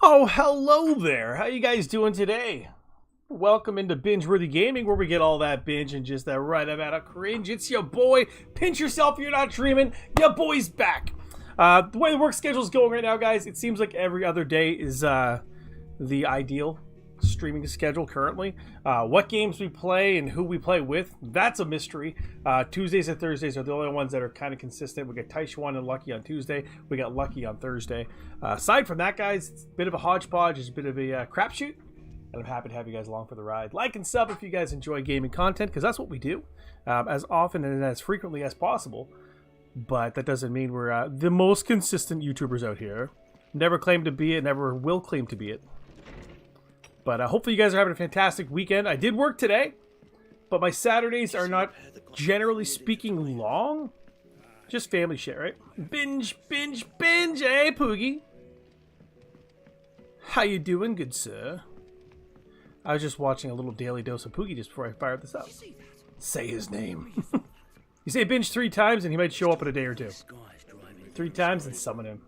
Oh, hello there. How you guys doing today? Welcome into Bingeworthy Gaming, where we get all that binge and just that right amount of cringe. It's your boy. Pinch yourself if you're not dreaming. Your boy's back. The way the work schedule is going right now, guys, it seems like every other day is the ideal streaming schedule currently. What games we play and who we play with, that's a mystery. Tuesdays and Thursdays are the only ones that are kind of consistent. We got Taichuan and Lucky on Tuesday. We got Lucky on Thursday. Aside from that, guys, it's a bit of a hodgepodge. It's a bit of a crapshoot. And I'm happy to have you guys along for the ride. Like and sub if you guys enjoy gaming content, because that's what we do as often and as frequently as possible. But that doesn't mean we're the most consistent YouTubers out here. Never claimed to be it, never will claim to be it. But hopefully you guys are having a fantastic weekend. I did work today, but my Saturdays are not, generally speaking, long. Just family shit, right? Binge, binge, binge, eh, Poogie? How you doing, good sir? I was just watching a little daily dose of Poogie just before I fired this up. Say his name. You say binge 3 times and he might show up in a day or 2. 3 times and summon him.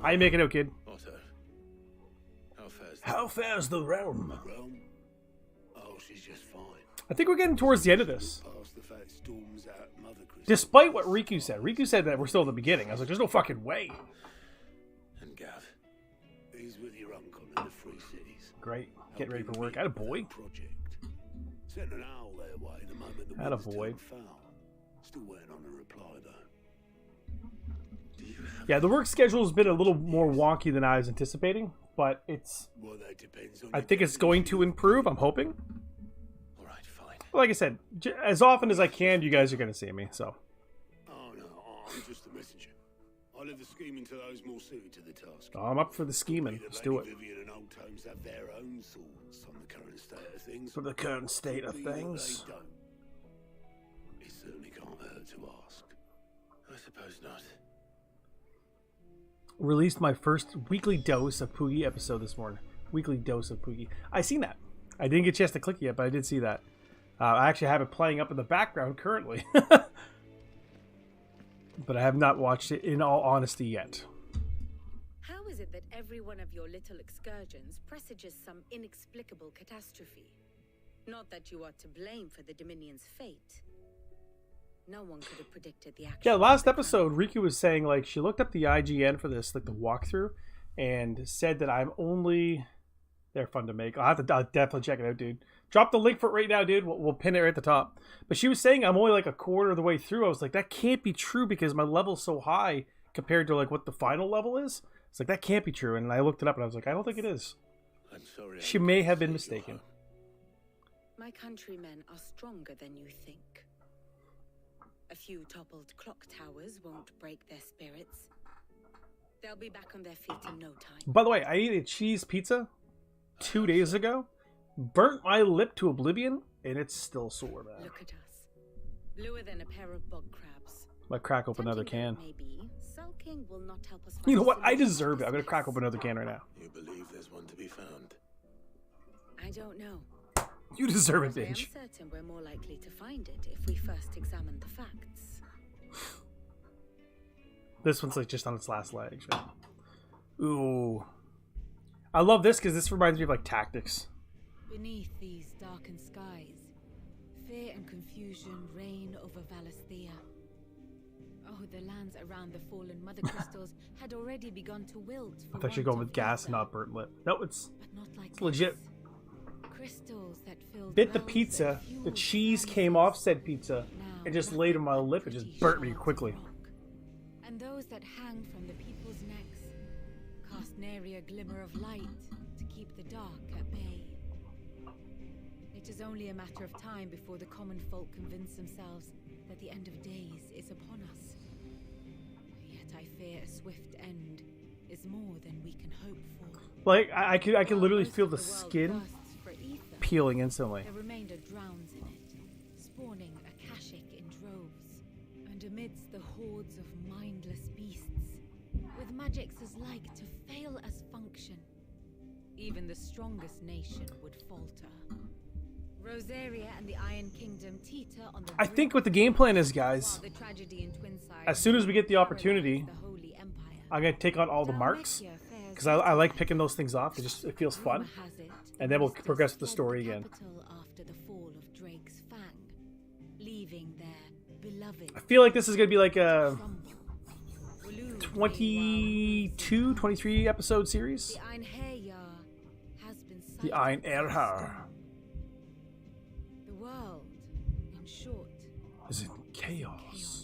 How you making out, kid? How fares the realm? Oh, she's just fine. I think we're getting towards the end of this. Despite what Riku said that we're still at the beginning. I was like, there's no fucking way. And Gav, he's with your uncle in the Free Cities. Great. Getting ready for work. Atta boy. Project. Sent an owl their way the moment the Atta winds boy. turned foul. Still waiting on a reply though. Yeah, the work schedule has been a little more wonky than I was anticipating, but it's. Well, that depends on I think it's going to improve. I'm hoping. All right, fine. Like I said, as often as I can, you guys are going to see me. So. Oh no, I'm just a messenger. I leave the scheming to those more suited to the task. I'm up for the scheming. Let's do it. Vivian and Old Tomes have their own thoughts on the current state of things. For the current state of Be what things. they don't. It certainly can't hurt to ask. I suppose not. Released my first weekly dose of Poogie episode this morning. Weekly dose of Poogie. I seen that. I didn't get a chance to click it yet, but I did see that. I actually have it playing up in the background currently. But I have not watched it in all honesty yet. How is it that every one of your little excursions presages some inexplicable catastrophe? Not that you are to blame for the Dominion's fate. No one could have predicted the action. Yeah, last episode, Riku was saying, like, she looked up the IGN for this, like, the walkthrough, and said that I'm only... They're fun to make. I'll definitely check it out, dude. Drop the link for it right now, dude. We'll pin it right at the top. But she was saying I'm only, like, a quarter of the way through. I was like, that can't be true because my level's so high compared to, like, what the final level is. It's like, that can't be true. And I looked it up, and I was like, I don't think it is. I'm sorry. She may have been mistaken. My countrymen are stronger than you think. A few toppled clock towers won't break their spirits. They'll be back on their feet in no time. By the way, I ate a cheese pizza 2 days ago. Burnt my lip to oblivion, and it's still sore, man. Look at us. Bluer than a pair of bog crabs. Might crack open another can. Maybe sulking will not help us. You know what? I deserve it. I'm gonna crack open another can right now. You believe there's one to be found? I don't know. You deserve it, I am bitch. certain we're more likely to find it if we first examine the facts. This one's like just on its last legs. Right? Ooh. I love this because this reminds me of like Tactics. Beneath these darkened skies, fear and confusion reign over Valisthea. Oh, the lands around the fallen mother crystals had already begun to wilt. I thought you were going with gas and not burnt lip. No, it's It's legit. Crystals that filled Bit the wells pizza, that the fueled cheese families came off said pizza, now and just black laid on my lip and just empty burnt me shards of quickly. rock. And those that hang from the people's necks cast nary a glimmer of light to keep the dark at bay. It is only a matter of time before the common folk convince themselves that the end of days is upon us. Yet I fear a swift end is more than we can hope for. Like I could literally Most feel of the world skin thirsts for ether. peeling instantly. The remainder drowns in it, spawning Akashic in droves. And amidst the hordes of mindless beasts, with magics as like to fail as function, even the strongest nation would falter. Rosaria and the Iron Kingdom teeter on the I think what the game plan is, guys, the tragedy in Twinside as soon as we get the opportunity, the Holy Empire. I'm gonna take on all the marks, because I like picking those things off. It feels fun. Rumor has it And then we'll Ministers progress with the fled story again. capital after the fall of Drake's Fang, leaving their beloved I feel like this is going to be like a crumble. Wulu, 22, 23 episode series. The Einherjar has been The sighted. Einherjar The world, in short, is in chaos. chaos.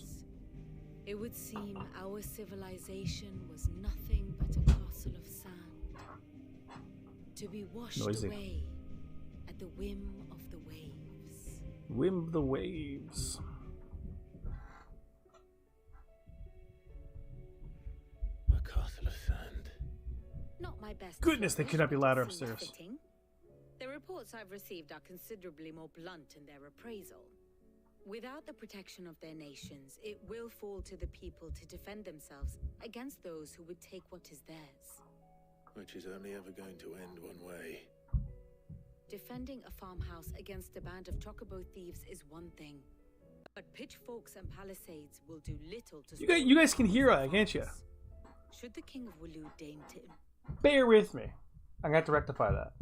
It would seem our civilization was nothing but a castle of sand, to be washed Noisy. away at the whim of the waves. Whim of the waves. A castle of sand. Not my best. Goodness, they flourish, could not be but it louder seems upstairs. fitting. The reports I've received are considerably more blunt in their appraisal. Without the protection of their nations, it will fall to the people to defend themselves against those who would take what is theirs. Which is only ever going to end one way. Defending a farmhouse against a band of chocobo thieves is one thing, but pitchforks and palisades will do little to. You guys can hear her, can't you? Should the king of Wulu deign to Bear with me. I'm going to have to rectify that.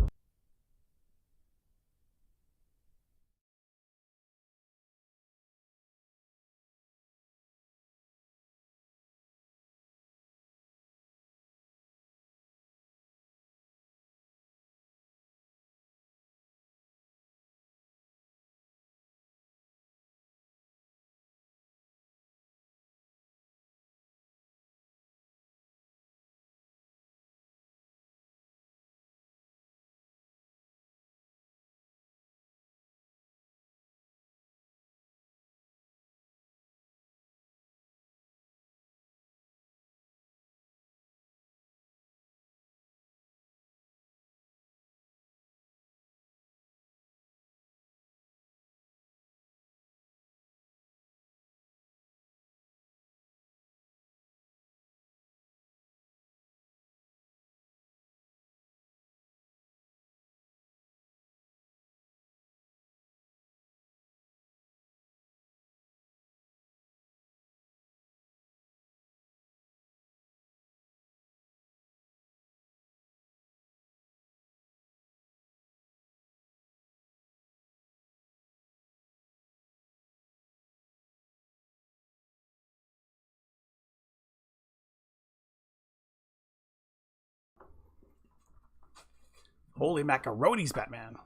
Holy macaronis, Batman.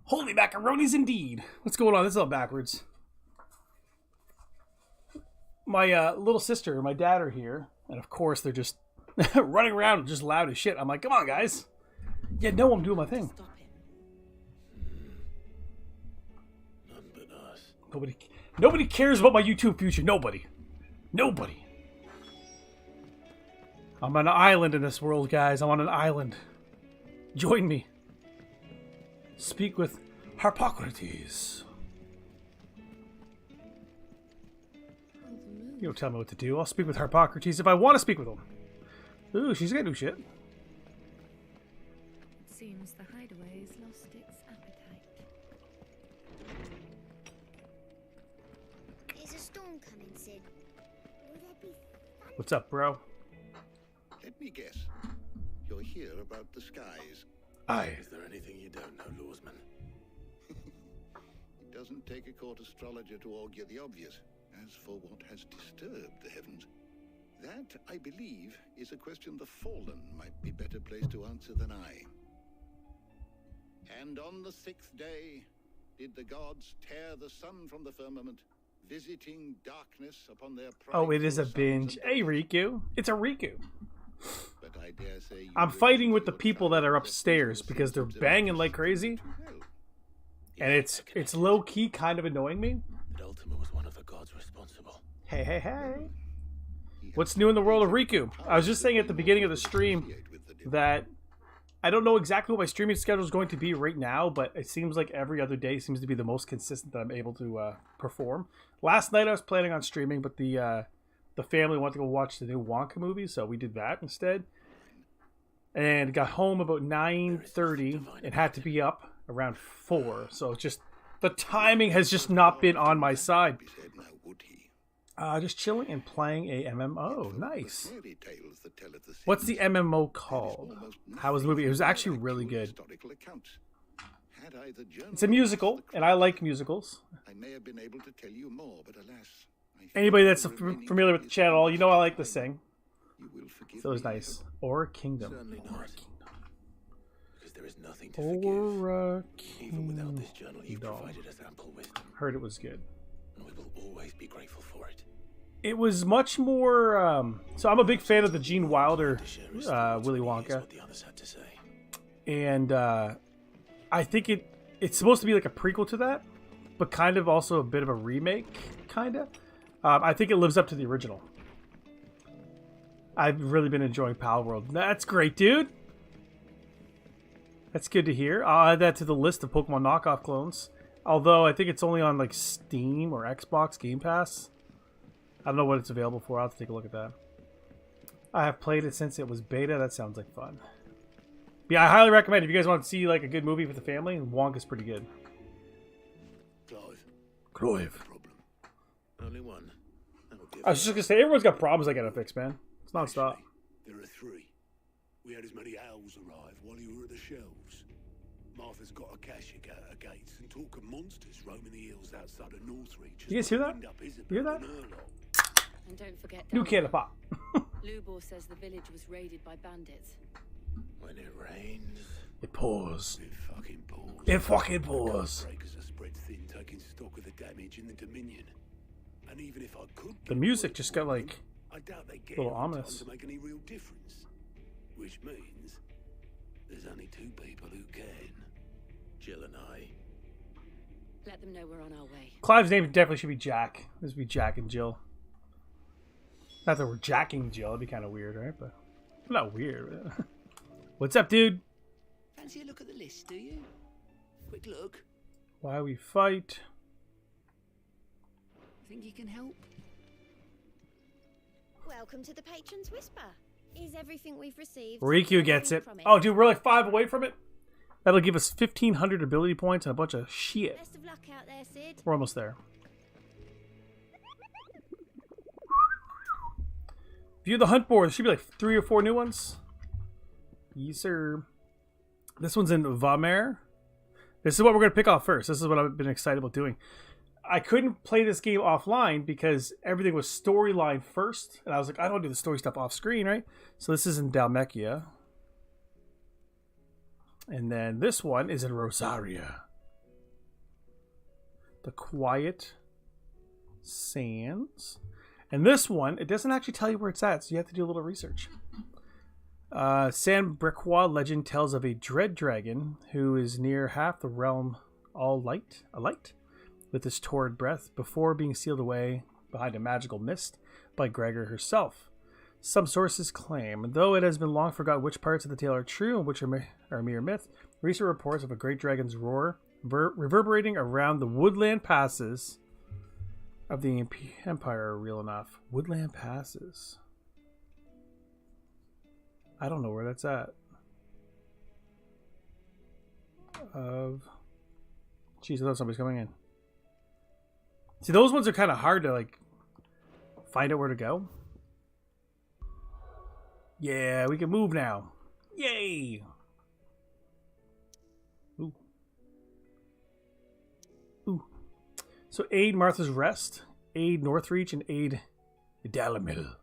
Holy macaronis indeed. What's going on? This is all backwards. My little sister and my dad are here. And of course, they're just running around just loud as shit. I'm like, come on, guys. Yeah, no, I'm doing my thing. stop him? None but us. Nobody cares about my YouTube future. Nobody. I'm on an island in this world, guys. I'm on an island. Join me. Speak with Harpocrates. You don't tell me what to do. I'll speak with Harpocrates if I want to speak with him. Ooh, she's got new shit. It seems the hideaway has lost its appetite. There's a storm coming, Sid. Will there be What's up, bro? Let me guess. You're here about the skies. Aye. Is there anything you don't know, Lawsman? It doesn't take a court astrologer to augur the obvious. As for what has disturbed the heavens, that, I believe, is a question the Fallen might be better placed to answer than I. And on the sixth day did the gods tear the sun from the firmament, visiting darkness upon their Oh, it is a prideful sons binge. and Hey, daughters. Riku. It's a Riku. But I dare say you I'm really fighting with feel the people that are upstairs that because they're observers banging like crazy. too well. And it's low key kind of annoying me. That Ultima was one of the gods responsible. Hey. What's new in the world of Riku? I was just saying at the beginning of the stream that I don't know exactly what my streaming schedule is going to be right now, but it seems like every other day seems to be the most consistent that I'm able to perform. Last night I was planning on streaming, but the family wanted to go watch the new Wonka movie, so we did that instead. And got home about 9:30 and had to be up around 4. So it's just the timing has just not been on my side. He said, now would he? Just chilling and playing a MMO. Nice. Fairy tales that tell of the What's the Saints, MMO there is called? almost How was the movie? It was nothing actually like really true good. historical accounts. Had I the It's a musical, and I like musicals. I may have been able to tell you more, but alas, I fear Anybody that's the remaining familiar with the is channel, you know I like to sing. You will forgive So it was me, I nice. hope. Aura Kingdom. Certainly Aura not. Kingdom. Because there is nothing to forgive. Aura Even without this journal, you've Kingdom. provided us ample wisdom, Heard it was good. and we will always be grateful for it. It was much more. So I'm a big fan of the Gene Wilder, To share his thoughts Willy when he hears Wonka, what the others had to say. and I think it's supposed to be like a prequel to that, but kind of also a bit of a remake, kind of. I think it lives up to the original. I've really been enjoying Pal World. That's great, dude. That's good to hear. I'll add that to the list of Pokemon knockoff clones. Although I think it's only on like Steam or Xbox Game Pass. I don't know what it's available for. I'll have to take a look at that. I have played it since it was beta. That sounds like fun. Yeah, I highly recommend if you guys want to see like a good movie for the family. Wonka's pretty good. Clive. Problem. Only one. That'll give I was just gonna say everyone's got problems they gotta fix, man. It's non-stop. There are three. We had as many owls arrive while you were at the shelves. Martha's got a cashier at her gates and talk of monsters roaming the hills outside of Northreach. You guys hear that? You hear that? And don't forget New Dalmor. can of pop. Lubor says the village was raided by bandits. When it rains. It pours. It fucking pours. It fucking pours. Breakers are spread thin, taking stock of the damage in the Dominion. And even if I could, The get music word just from got them, like I doubt they get little enough time ominous. to make any real difference. Which means there's only two people who can. Jill and I. Let them know we're on our way. Clive's name definitely should be Jack. This would be Jack and Jill. Not that we're jacking Jill. It'd be kind of weird, right? But not weird. What's up, dude? Fancy a look at the list, do you? Quick look. Why we fight? Think you can help? Welcome to the Patron's Whisper. Is everything we've received? Riku gets it. From Oh, dude, we're like 5 away from it. That'll give us 1,500 ability points and a bunch of shit. Best of luck out there, Sid. We're almost there. View the hunt board. There should be like 3 or 4 new ones. Yes, sir. This one's in Vamer. This is what we're going to pick off first. This is what I've been excited about doing. I couldn't play this game offline because everything was storyline first. And I was like, I don't do the story stuff off screen, right? So this is in Dalmekia. And then this one is in Rosaria. The Quiet Sands. And this one, it doesn't actually tell you where it's at, so you have to do a little research. San Brequois legend tells of a dread dragon who is near half the realm alight, with his torrid breath before being sealed away behind a magical mist by Gregor herself. Some sources claim, though it has been long forgotten which parts of the tale are true and which are mere myth, recent reports of a great dragon's roar reverberating around the woodland passes of the Empire are real enough. Woodland passes. I don't know where that's at. Jeez, I thought somebody's coming in. See, those ones are kind of hard to like find out where to go. Yeah, we can move now. Yay! Ooh. Ooh. So aid Martha's Rest, aid Northreach, and aid Dalamil.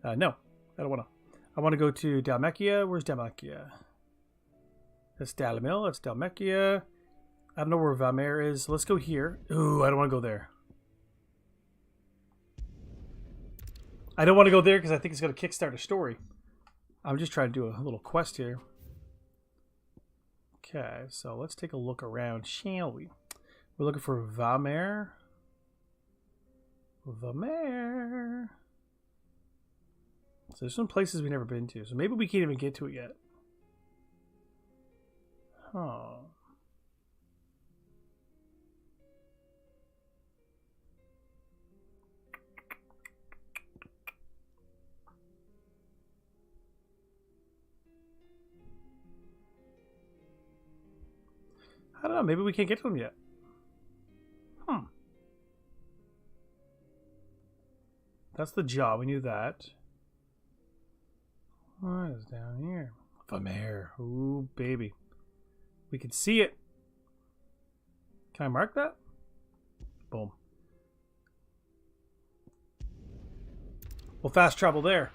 No, I don't want to. I want to go to Dalmekia. Where's Dalmekia? That's Dalamil. That's Dalmekia. I don't know where Vamer is. Let's go here. Ooh, I don't want to go there. I don't want to go there because I think it's going to kickstart a story. I'm just trying to do a little quest here. Okay, so let's take a look around, shall we? We're looking for Vamer. Vamer. So there's some places we've never been to, so maybe we can't even get to it yet. Huh. I don't know. Maybe we can't get to them yet. That's the jaw. We knew that. What is down here? Famare. Ooh, baby. We can see it. Can I mark that? Boom. We'll fast travel there.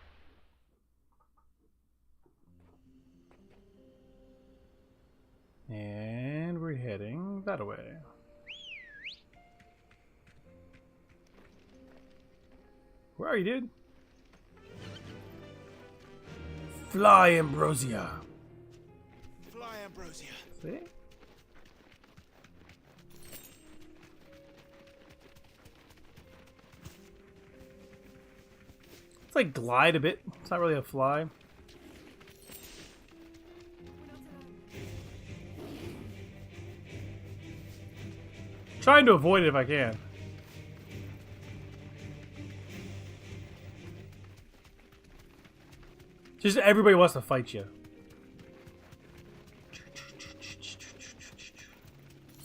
And we're heading that way. Where are you, dude? Fly Ambrosia. Fly, Ambrosia. See? It's like glide a bit. It's not really a fly. Trying to avoid it if I can. Just everybody wants to fight you.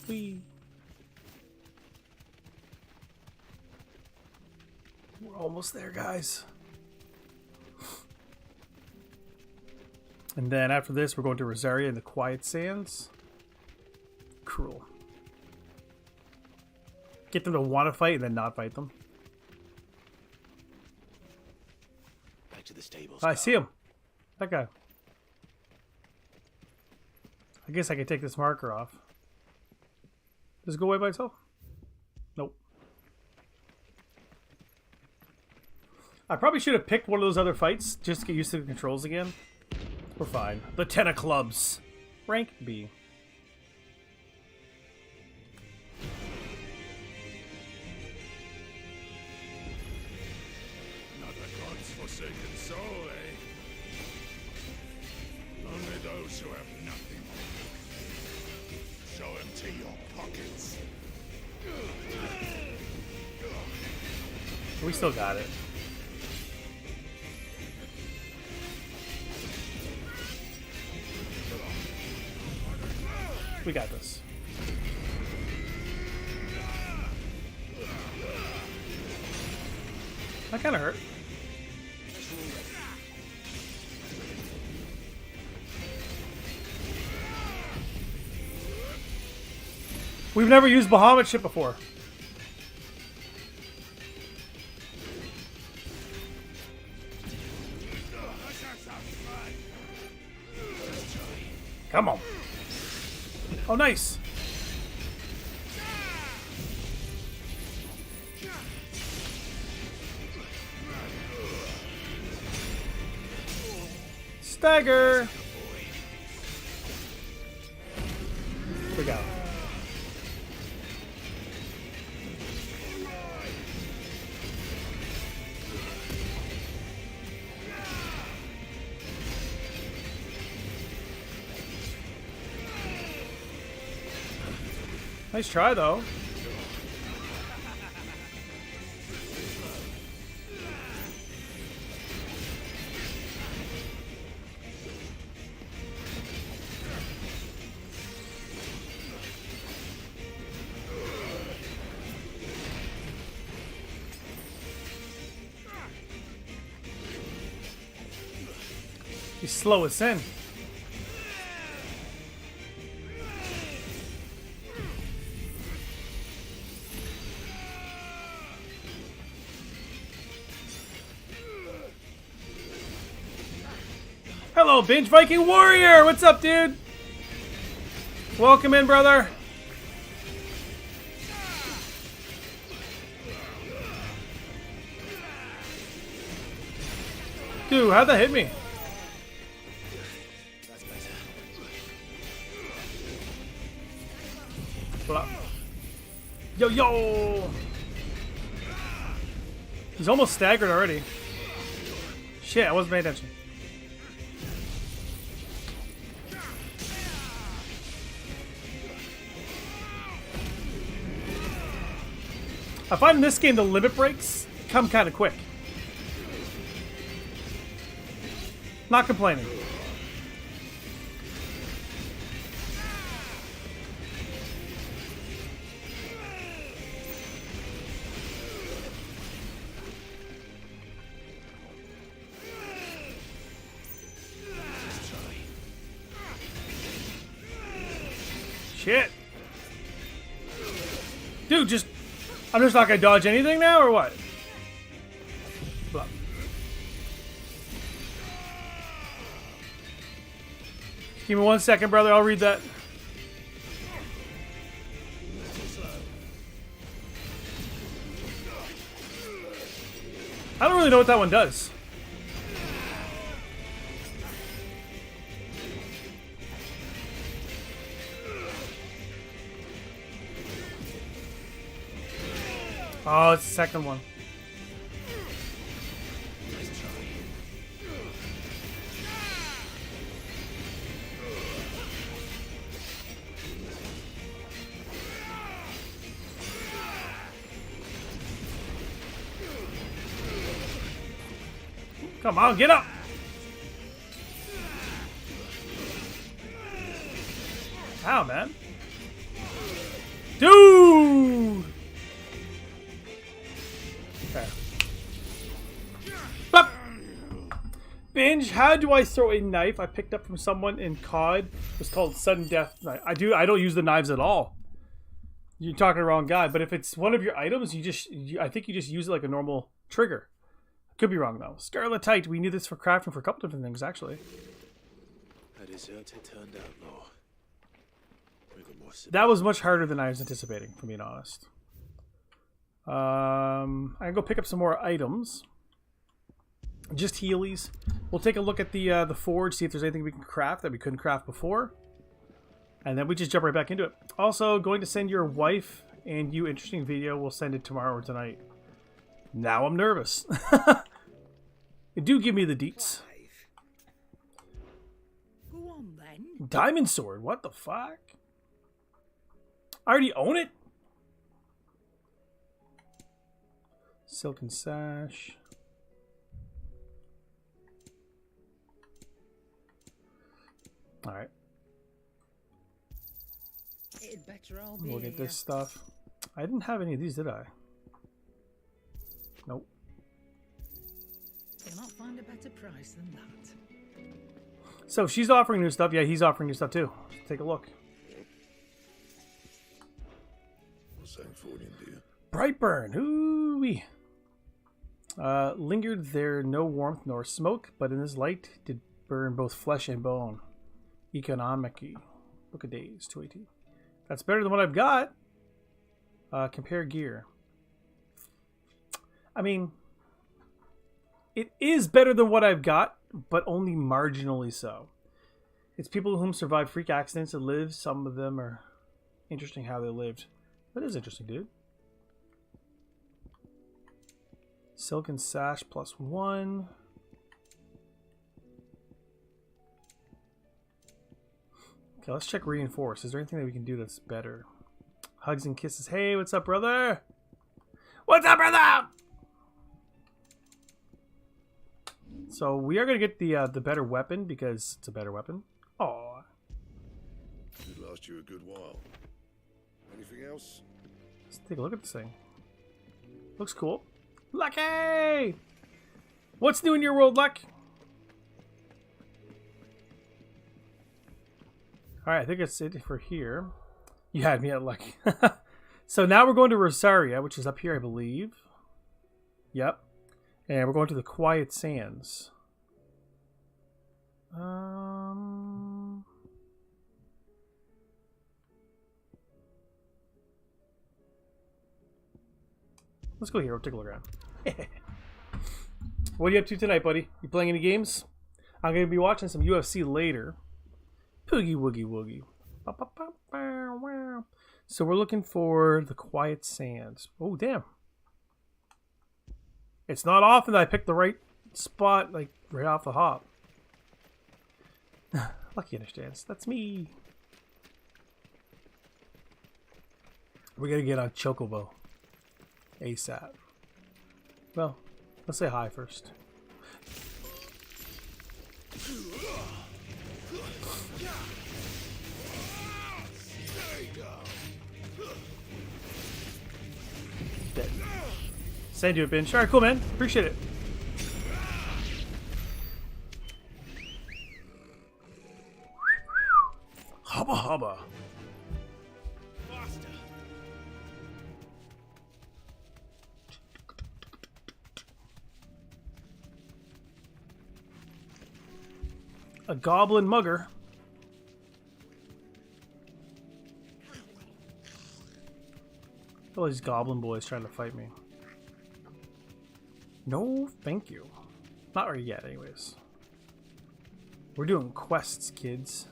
Whee. We're almost there, guys. And then after this, we're going to Rosaria in the Quiet Sands. Cruel. Get them to want to fight and then not fight them. Back to the stables. I see him. That guy. I guess I can take this marker off. Does it go away by itself? Nope. I probably should have picked one of those other fights just to get used to the controls again. We're fine. The 10 of clubs. Rank B. Not the gods' forsaken soul, eh? Only those who have nothing. Show empty your pockets. We still got it. We got this. That kind of hurt. We've never used Bahamut ship before. Come on. Oh, nice. Stagger. We go. Nice try, though. You slow us in. Hello, Binge Viking Warrior! What's up, dude? Welcome in, brother. Dude, how'd that hit me? That's better. Blah. Yo, yo! He's almost staggered already. Shit, I wasn't paying attention. I find in this game the limit breaks come kind of quick. Not complaining. shit. Dude, just... I'm just not gonna dodge anything now, or what? Blah. Give me 1 second, brother. I'll read that. I don't really know what that one does. Oh, it's the second one. Come on, get up! Ow, man. Dude! Okay. Bop! Binge, how do I throw a knife I picked up from someone in COD? It's called sudden death knife. I don't use the knives at all. You're talking to the wrong guy, but if it's one of your items, I think you just use it like a normal trigger. Could be wrong though. Scarletite, we need this for crafting for a couple different things actually. A deserter turned outlaw. That was much harder than I was anticipating, for being honest. I can go pick up some more items. Just healies. We'll take a look at the forge, see if there's anything we can craft that we couldn't craft before. And then we just jump right back into it. Also, going to send your wife and you interesting video. We'll send it tomorrow or tonight. Now I'm nervous. Do give me the deets. Go on then. Diamond sword, what the fuck? I already own it? Silken sash. Alright. It'd better all be We'll get here. this stuff. I didn't have any of these, did I? Nope. You'll not find a better price than that. So if she's offering new stuff, yeah, he's offering new stuff too. Let's take a look. What's that for you, dear? Brightburn, ooh-wee. Lingered there no warmth nor smoke, but in this light did burn both flesh and bone. Economic-y. Book of Days, 280. That's better than what I've got. Compare gear. I mean, it is better than what I've got, but only marginally so. It's people whom survive freak accidents and live. Some of them are interesting how they lived. That is interesting, dude. Silken sash +1. Okay, let's check reinforce. Is there anything that we can do that's better? Hugs and kisses. Hey, what's up, brother? What's up, brother? So we are gonna get the better weapon because it's a better weapon. Aw. Should last you a good while. Anything else? Let's take a look at this thing. Looks cool. Lucky! What's new in your world, Luck? Alright, I think that's it for here. You had me at Luck. So now we're going to Rosaria, which is up here, I believe. Yep. And we're going to the Quiet Sands. Let's go here. We'll take a look around. What are you up to tonight, buddy? You playing any games? I'm going to be watching some UFC later. Poogie woogie woogie. So we're looking for the Quiet Sands. Oh, damn. It's not often that I pick the right spot, like, right off the hop. Lucky understands. That's me. We're going to get on Chocobo. ASAP. Well, let's say hi first. Dead. Send you a binge. Alright, cool, man. Appreciate it. Hubba hubba. a goblin mugger. All these goblin boys trying to fight me. No, thank you. Not right yet, anyways. We're doing quests, kids.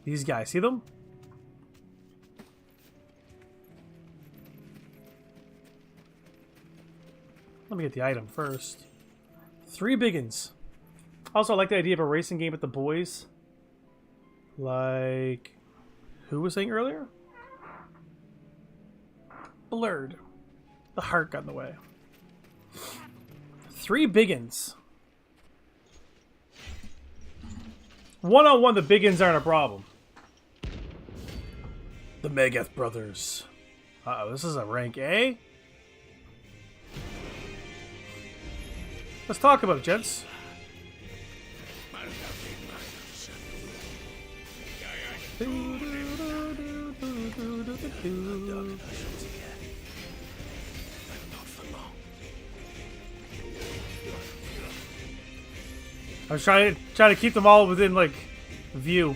These guys, see them? Let me get the item first. 3 biggins. Also, I like the idea of a racing game with the boys. Like, who was saying earlier? Blurred. The heart got in the way. 3 biggins. One-on-one, the biggins aren't a problem. The Megath brothers. Uh-oh, this is a rank A? Let's talk about it, gents. I was trying to keep them all within, like, view.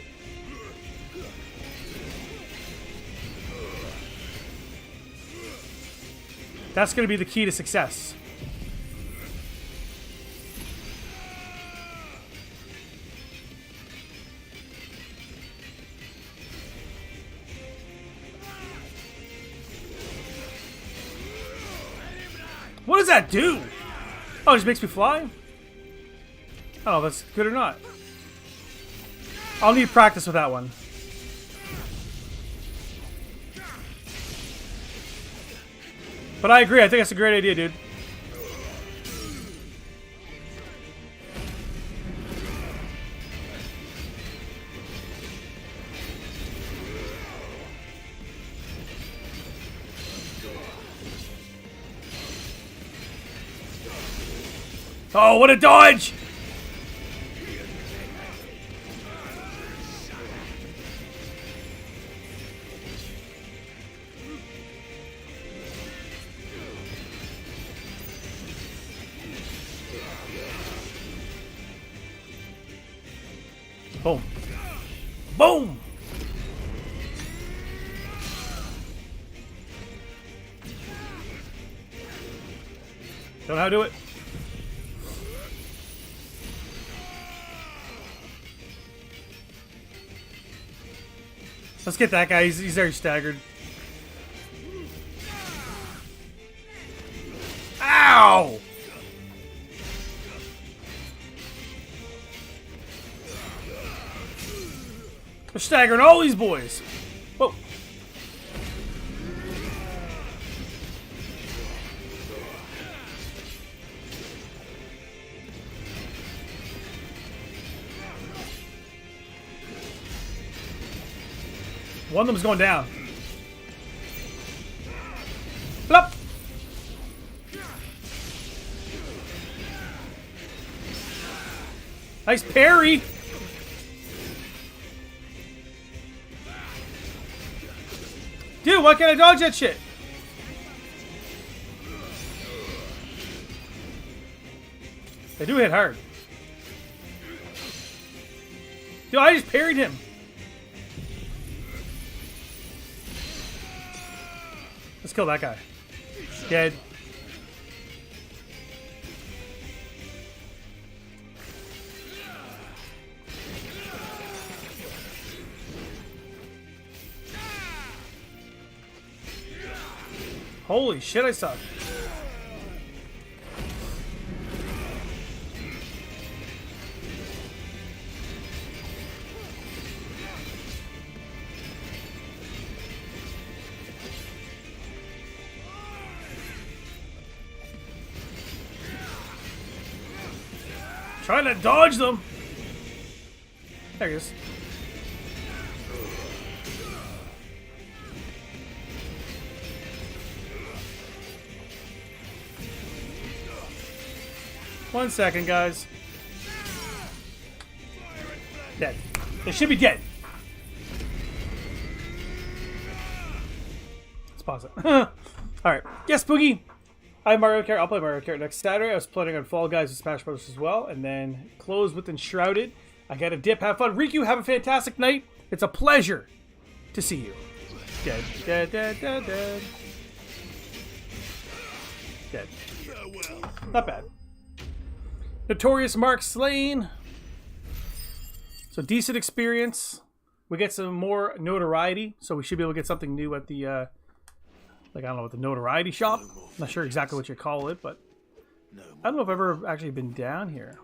That's going to be the key to success. What does that do? Oh, it just makes me fly? I don't know if that's good or not. I'll need practice with that one. But I agree, I think that's a great idea, dude. Oh, what a dodge! Boom. Boom! Don't know how to do it. Let's get that guy. He's very staggered. Ow! They're staggering all these boys. Whoa. One of them's going down. Plop. Nice parry. Dude, why can't I dodge that shit? They do hit hard. Dude, I just parried him. Let's kill that guy. Dead. Holy shit, I suck. Trying to dodge them. There he is. One second, guys. Dead. They should be dead. Let's pause it. Alright. Yes, Boogie. I have Mario Kart. I'll play Mario Kart next Saturday. I was planning on Fall Guys and Smash Bros. As well. And then close with Enshrouded. I got a dip. Have fun. Riku, have a fantastic night. It's a pleasure to see you. Dead, dead, dead, dead, dead. Dead. Not bad. Notorious Mark slain. So decent experience. We get some more notoriety, so we should be able to get something new at the, like, I don't know what the notoriety shop. Not sure exactly what you call it, but I don't know if I've ever actually been down here.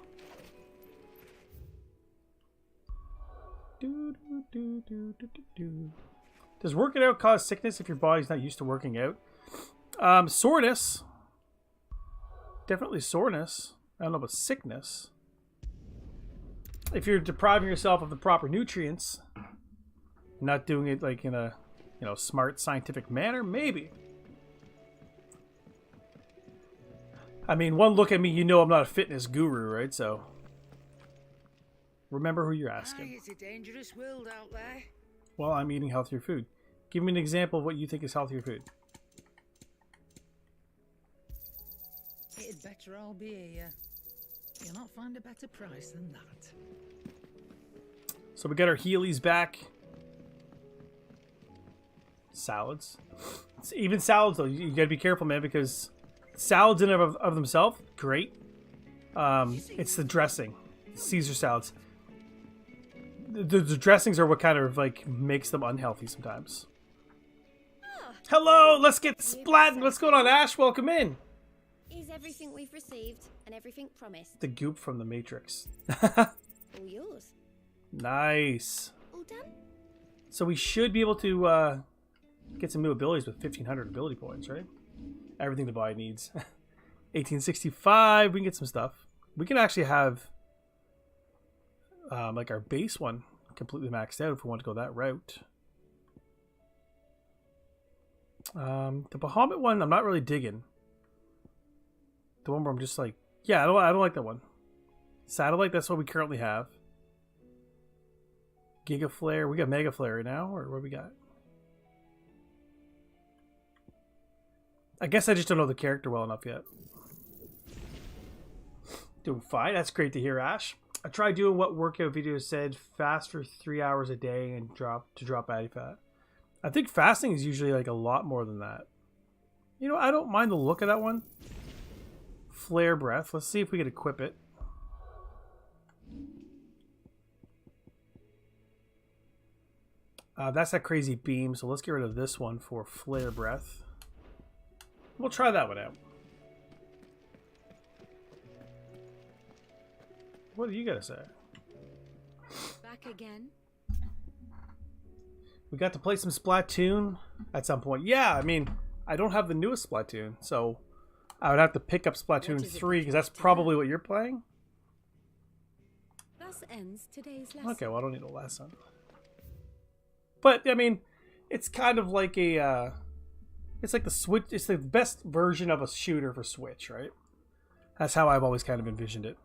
Does working out cause sickness if your body's not used to working out? Soreness. Definitely soreness. I don't know about sickness. If you're depriving yourself of the proper nutrients, not doing it like in a, you know, smart scientific manner, maybe. I mean, one look at me, you know I'm not a fitness guru, right? So remember who you're asking. It's a dangerous world out there. Well, I'm eating healthier food. Give me an example of what you think is healthier food. It'd better all be here. You'll not find a better price than that. So we got our Heelys back. Salads. Even salads, though, you gotta be careful, man, because salads in and of themselves, great. It's the dressing. Caesar salads. The dressings are what kind of, like, makes them unhealthy sometimes. Hello, let's get splatting. What's going on, Ash? Welcome in. Is everything we've received and everything promised? The goop from the Matrix. All yours. Nice. All done? So we should be able to get some new abilities with 1,500 ability points, right? Everything the body needs. 1865, we can get some stuff. We can actually have like our base one completely maxed out if we want to go that route. The Bahamut one, I'm not really digging. The one where I'm just like, yeah, I don't like that one. Satellite, that's what we currently have. Giga Flare, we got Mega Flare right now, or what we got? I guess I just don't know the character well enough yet. Doing fine. That's great to hear, Ash. I tried doing what workout video said, fast for 3 hours a day and drop body fat. I think fasting is usually like a lot more than that. You know, I don't mind the look of that one. Flare Breath. Let's see if we can equip it. That's that crazy beam, so let's get rid of this one for Flare Breath. We'll try that one out. What do you gotta say? Back again? We got to play some Splatoon at some point. Yeah, I mean, I don't have the newest Splatoon, so I would have to pick up Splatoon 3 because that's probably what you're playing. Thus ends today's lesson. Okay, well, I don't need a lesson. But, I mean, it's kind of like a... it's like the Switch... It's the best version of a shooter for Switch, right? That's how I've always kind of envisioned it.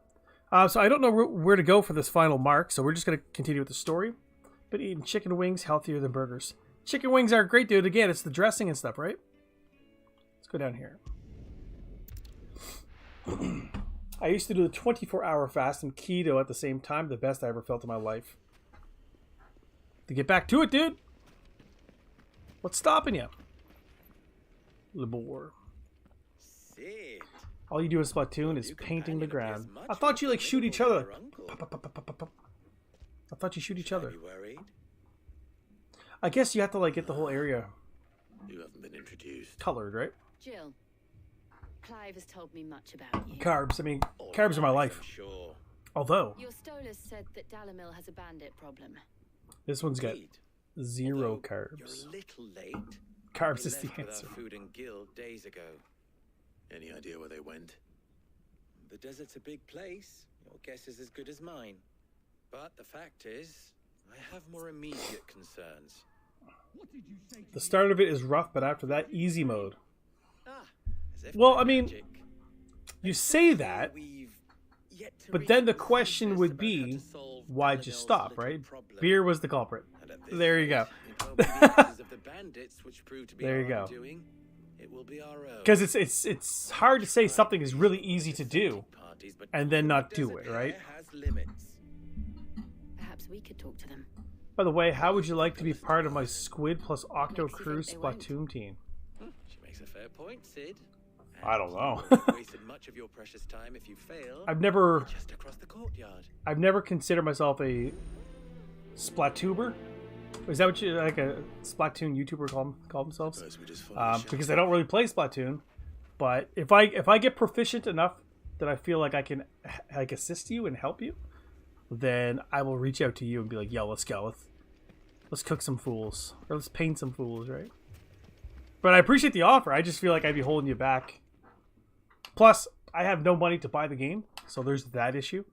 So I don't know where to go for this final mark, so we're just going to continue with the story. But eating chicken wings, healthier than burgers. Chicken wings are great, dude. Again, it's the dressing and stuff, right? Let's go down here. I used to do the 24-hour fast and keto at the same time. The best I ever felt in my life. To get back to it, dude. What's stopping you? Labor. Sit. All you do in Splatoon is painting the ground. I thought you like shoot each other. I thought you shoot each other. I guess you have to like get the whole area You haven't been introduced. colored, right? Jill, Clive has told me much about you. Carbs. I mean, carbs are my life. Sure. Although Your Stolas said that Dalamil has a bandit problem. this one's got Indeed. 0 Although carbs. You're a little late. Carbs They is the left with answer. our food and guild days ago. Any idea where they went? The desert's a big place. Your guess is as good as mine. But the fact is, I have more immediate concerns. The start of it is rough, but after that, easy mode. As if Well, by I mean, magic. you say that, We've yet to but then the reach question consensus would about how be, to solve why'd you Dalamil's stop, little right? problem. Beer was the culprit. And at this There you go. rate, it won't be the actions of the bandits which prove to be There you our go. undoing. It will be our own. Because it's hard to say something is really easy to do Parties, but and then not the do desert it, right? air has limits. we could talk to them. By the way, how would you like to be part of my Squid plus Octo Crew Splatoon team? She makes a fair point, Sid. I don't know. Wasted much of your precious time if you fail. I've never Just across the courtyard. I've never considered myself a Splatuber. Is that what you like a Splatoon YouTuber call themselves? Because they don't really play Splatoon. But if I get proficient enough that I feel like I can like assist you and help you, then I will reach out to you and be like, yo, let's go. Let's cook some fools. Or let's paint some fools, right? But I appreciate the offer. I just feel like I'd be holding you back. Plus, I have no money to buy the game, so there's that issue.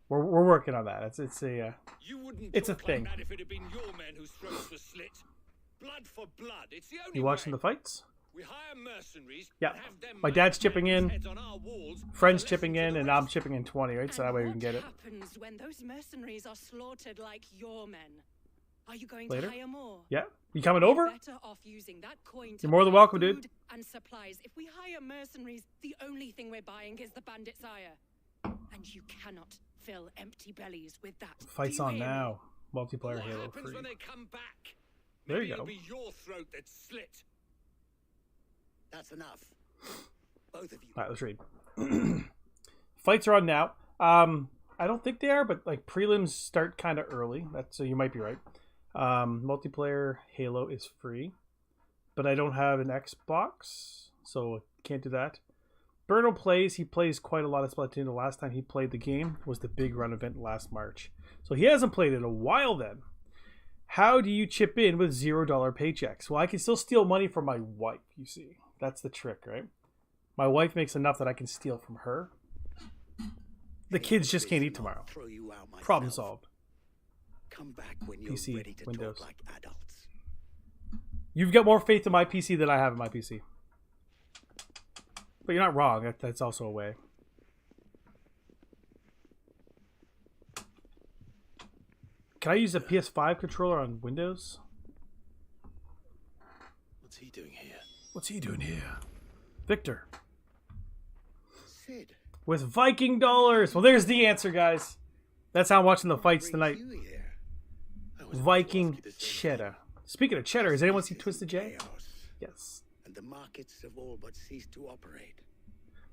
We're working on that. It's a thing. Like if it had been your men whose throats were slit. Blood for blood. It's the only You watching way. the fights? We hire mercenaries. Yeah. And have them My dad's chipping in, heads on our walls, friends as a chipping lesson in, to and the I'm rest. chipping in 20, right? So that way we can get it. What happens when those mercenaries are slaughtered like your men? Are you going Later. to hire more? Yeah. You coming over? We're better off using that coin to You're more than buy welcome, dude. food and supplies. If we hire mercenaries, the only thing we're buying is the bandit's ire. And you cannot fill empty bellies with that. Fights Do you on hear me? now. Multiplayer What Halo happens 3. when they come back? There Maybe you it'll go. be your throat that's slit. That's enough. Both of you. All right, let's read. Fights are on now. I don't think they are, but like prelims start kind of early. So you might be right. Multiplayer Halo is free, but I don't have an Xbox, so can't do that. Berno plays. He plays quite a lot of Splatoon. The last time he played the game was the Big Run event last March, so he hasn't played in a while. Then, how do you chip in with $0 paychecks? Well, I can still steal money from my wife. You see, that's the trick, right? My wife makes enough that I can steal from her. The kids just can't eat tomorrow. Throw you out myself. Problem solved. Come back when you're PC, ready to Windows. talk like adults. You've got more faith in my PC than I have in my PC. But you're not wrong. That's also a way. Can I use a PS5 controller on Windows? What's he doing here? What's he doing here? Victor. Sid, With Viking dollars. Well, there's the answer, guys. That's how I'm watching the fights tonight. you here. I was about to Viking ask you the same cheddar. Speaking of cheddar, has anyone seen Twisted J? Chaos, Yes. and the markets have all but ceased to operate.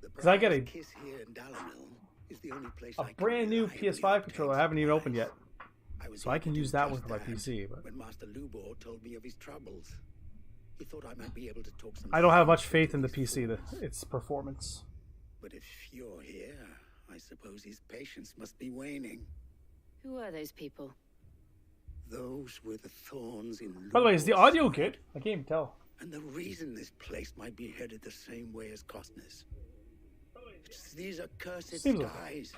The 'Cause I got Briar's a- Kiss here in Dalamil is the only place A I can brand new reliably PS5 obtain controller I haven't even supplies. opened yet. I was So I able can to use that just one for my that PC, but when Master Lubor told me of his troubles, he thought I might be able to talk some I don't have sense much faith in into the these PC, fools. its performance. But if you're here, I suppose his patience must be waning. Who are those people? Those were the thorns in By the way, is the Lubor's audio side, good? I can't even tell. and the reason this place might be headed the same way as Costner's. It's these accursed Seems okay. skies.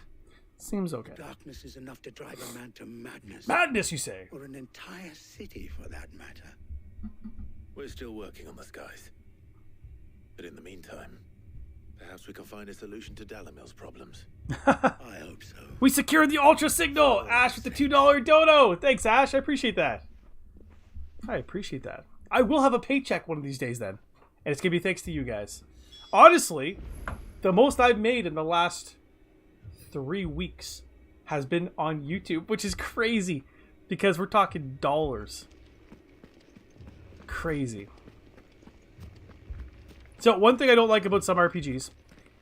Seems okay. Darkness is enough to drive a man to madness. Madness, you say? Or an entire city, for that matter. We're still working on the skies. But in the meantime, perhaps we can find a solution to Dalamil's problems. I hope so. We secured the Ultra Signal! Ash with the $2 dono! Thanks, Ash. I appreciate that. I appreciate that. I will have a paycheck one of these days then. And it's going to be thanks to you guys. Honestly, the most I've made in the last 3 weeks has been on YouTube, which is crazy. Because we're talking dollars. Crazy. So one thing I don't like about some RPGs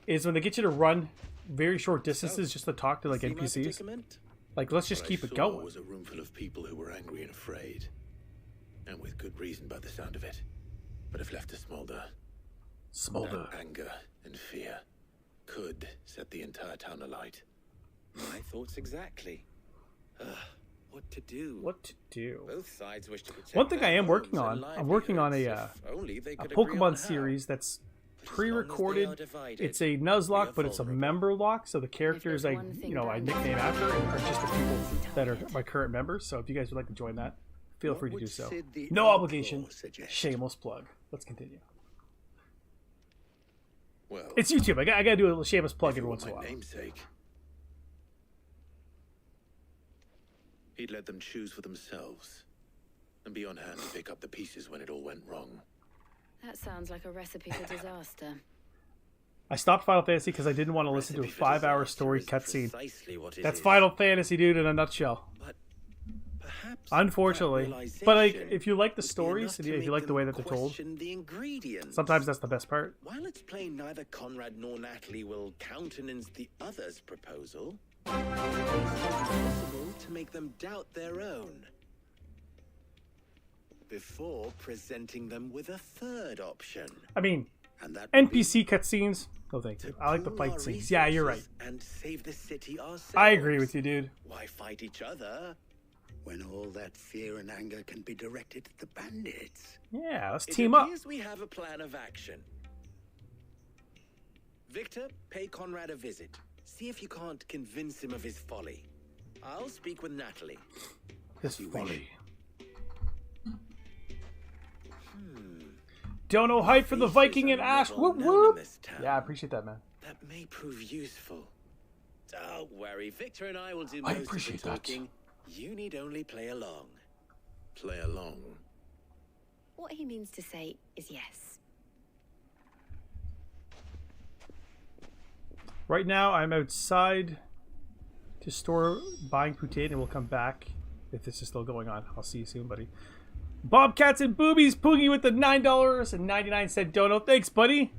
is when they get you to run very short distances just to talk to like See my NPCs. predicament? Like, let's just What keep I it saw going. was a room full of people who were angry and afraid. And with good reason by the sound of it. But if left to smolder, Smolder. that anger and fear could set the entire town alight. My thoughts exactly. What to do? What to do? Both sides wish to protect One thing I their am working homes and on, I'm working on livelihoods, if only they a could agree on Pokemon how. series that's But as long as they are pre-recorded. divided, It's a we Nuzlocke, are but it's a vulnerable. member lock, so the characters I, there's one thing I done, nickname after are just the people that are target. my current members. So if you guys would like to join that, feel What free to would do so. Sid the No Outlaw obligation. suggest? Shameless plug. Let's continue. Well, It's YouTube. I gotta do a little shameless plug if it every were once in a my while. namesake, he'd let them choose for themselves and be on hand to pick up the pieces when it all went wrong. That sounds like a recipe for disaster. I stopped Final Fantasy because I didn't want to listen to a Recipe for 5-hour disaster story is cutscene. precisely what it That's is. Final Fantasy, dude, in a nutshell. But Unfortunately. But like, if you like the stories, and if you like the way that they're told, sometimes that's the best part. While it's plain neither Conrad nor Natalie will countenance the other's proposal, it's possible to make them doubt their own before presenting them with a third option. I mean, NPC cutscenes. No, thank you. I like the fight scenes. Yeah, you're right. And save the city ourselves. I agree with you, dude. Why fight each other when all that fear and anger can be directed at the bandits? Yeah, let's team up. It appears we have a plan of action. Victor, pay Conrad a visit. See if you can't convince him of his folly. I'll speak with Natalie. His folly. Dono hype for the Viking and Ash. Whoop whoop. Yeah, I appreciate that, man. That may prove useful. Don't worry, Victor and I will do most of the talking. You need only play along. Play along. What he means to say is yes. Right now, I'm outside to store buying poutine, and we'll come back if this is still going on. I'll see you soon, buddy. Bobcats and Boobies, Poogie with the $9.99 dono. Thanks, buddy.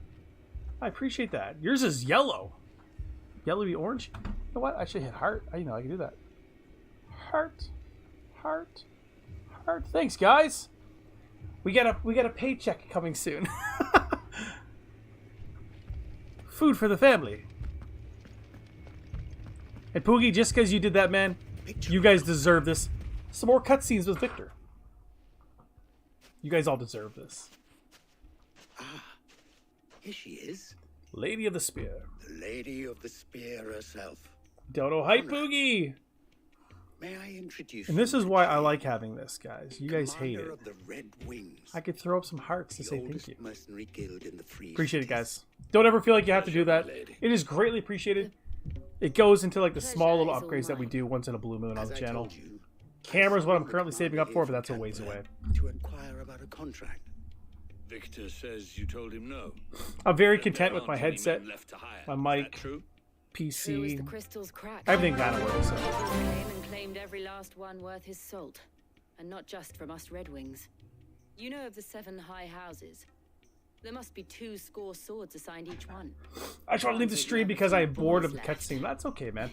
I appreciate that. Yours is yellow. Yellowy orange. You know what? I should hit heart. I know I can do that. Heart. Heart. Heart. Thanks, guys. We got a paycheck coming soon. Food for the family. And Poogie, just because you did that, man, you guys deserve this. Some more cutscenes with Victor. You guys all deserve this. Ah, here she is. Lady of the Spear. The Lady of the Spear herself. Dono hype Boogie. May I introduce And this is why I like having this, guys. You guys hate it. Of the Red Wings, I could throw up some hearts to say thank you. Mercenary guild in the Free Appreciate it, guys. Don't ever feel like you have to do that. It is greatly appreciated. It goes into like the small little upgrades that we do once in a blue moon on the channel. Camera's what I'm currently saving up for, but that's a ways away. To inquire about a contract. Victor says you told him no. I'm very content with my headset, my mic, PC, everything kind of works. And claimed every last one worth his salt, and not just from us Red Wings. You know of the 7 high houses. There must be 2 score swords assigned each one. I just want to leave the stream because I'm bored of the cutscene. That's okay, man.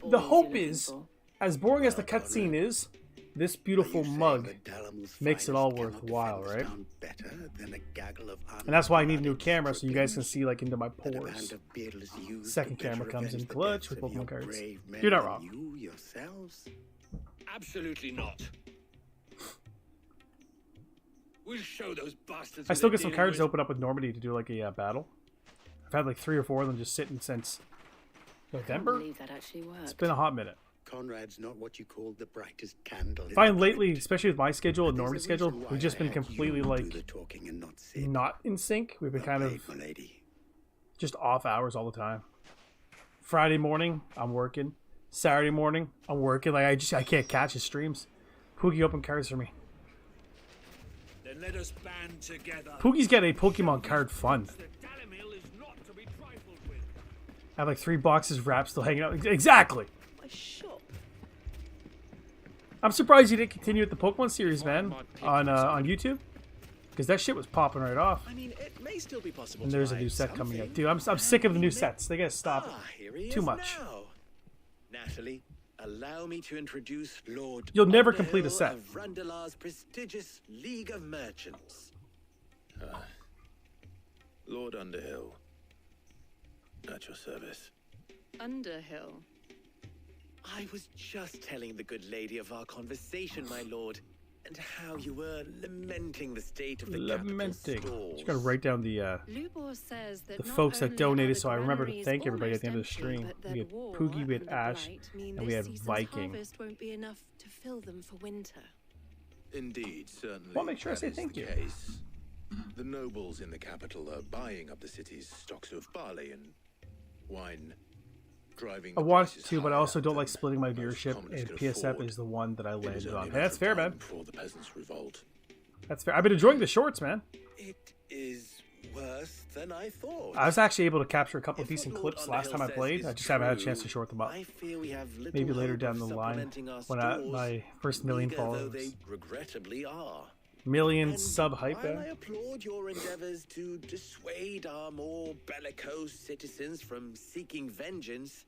The hope is, as boring as the cutscene is, this beautiful mug makes it all worthwhile, right? And that's why I need a new camera, so you guys can see like into my pores. Second camera comes in clutch with Pokemon cards. You're not wrong. Absolutely not. We'll show those bastards. I still get some cards to open up with Normandy to do like a battle. I've had like 3 or 4 of them just sitting since November. It's been a hot minute. Conrad's not what you call the brightest candle. Find lately, especially with my schedule and Normandy's schedule, we've just been completely like not in sync. We've been kind of just off hours all the time. Friday morning, I'm working. Saturday morning, I'm working. Like I can't catch his streams. Poogie open cards for me. Then let us band together. Poogie's got a Pokemon card fund. I have like 3 boxes wrapped still hanging out. Exactly. I'm surprised you didn't continue with the Pokemon series, man, on YouTube, because that shit was popping right off. I mean, it may still be possible. And there's a new set coming up, dude. I'm sick of the new sets. They gotta stop it. Too much. Natalie, allow me to introduce Lord. You'll never complete a set. Of Randalar's prestigious League of Merchants. Lord Underhill, at your service. Underhill. I was just telling the good lady of our conversation, my lord, and how you were lamenting the state of the capital stores. Just gotta write down the says that the folks that donated, so I remember to thank everybody at the end of the stream. We had Poogie, we had Ash, and we had Viking. Won't be enough to fill them for winter. Indeed, certainly. Well, make sure I say thank you. Case. The nobles in the capital are buying up the city's stocks of barley and wine. I want to, but I also don't like splitting my viewership, and PSF is the one that I landed on. Hey, that's fair, man. The peasants' revolt. That's fair. I've been enjoying the shorts, man. It is worse than I thought. I was actually able to capture a couple If decent what Lord clips last time I Underhill played. says I is just haven't had a true, chance to short them up. I fear we have little Maybe later hope down of the line supplementing our when stores, my first million meager though followers. they regrettably are. Million And sub hype while I there. applaud your endeavors to dissuade our more bellicose citizens from seeking vengeance,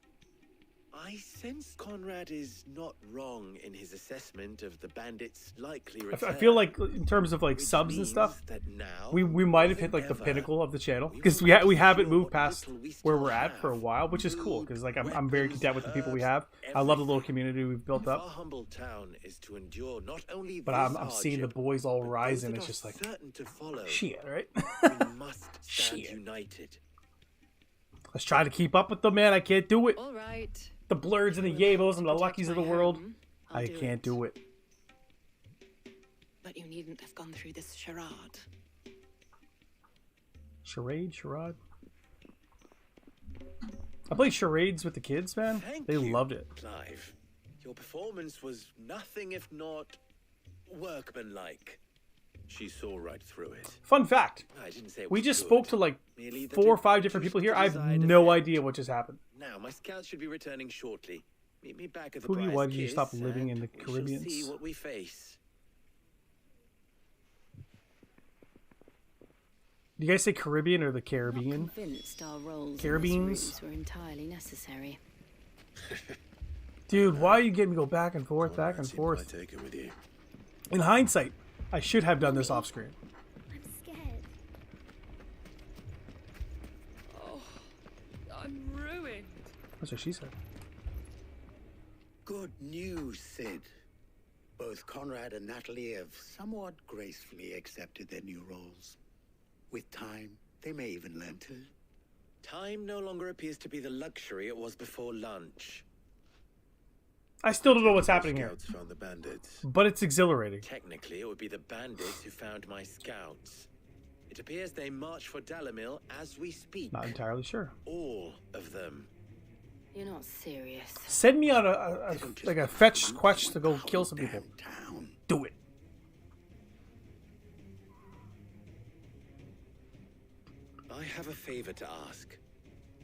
I sense Conrad is not wrong in his assessment of the bandits' likely return. I feel like in terms of like Which subs and means stuff, that now, we might have more hit like the than pinnacle ever, of the channel we because will we haven't secure moved what past little we where still we're at for a have. while, which is cool Food, because like I'm very weapons, content with the people we have. herbs, I love the little everything. community we've built If up, our humble town is to endure not only but this I'm seeing the hardship, boys all but rise those and that it's are just like certain to follow, shit, right? we must stand Shit. united. Let's try to keep up with them, man. I can't do it. All right. The Blurs and the Yabos and the Luckies of the world. I can't do it. But you needn't have gone through this charade. Charade? I played charades with the kids, man. Thank They you, loved it. Clive. Your performance was nothing if not workmanlike. She saw right through it. Fun fact. I didn't say it We was just good. spoke to like Merely that 4 or it 5 different produced people here. the I have desired no effect. idea what just happened. Now, my scouts should be returning shortly. Meet me back at the Who are you? Briar's Why did you Kiss, stop living in and the we shall Caribbeans? see what we face. Do you guys say Caribbean or the Not Caribbean? convinced our roles Caribbeans? in this ruse were entirely necessary. Dude, why are you getting me go back and forth, back and forth? Take it with you. In hindsight, I should have done this off screen. I'm scared. Oh, I'm ruined. That's what she said. Good news, Sid. Both Conrad and Natalie have somewhat gracefully accepted their new roles. With time, they may even learn to. Time no longer appears to be the luxury it was before lunch. I still don't know what's happening here, Scouts found the bandits. but it's exhilarating. Technically, it would be the bandits who found my scouts. It appears they march for Dalamil as we speak. Not entirely sure. All of them. You're not serious. Send me on a fetch quest to go kill some people. Town. Do it. I have a favor to ask.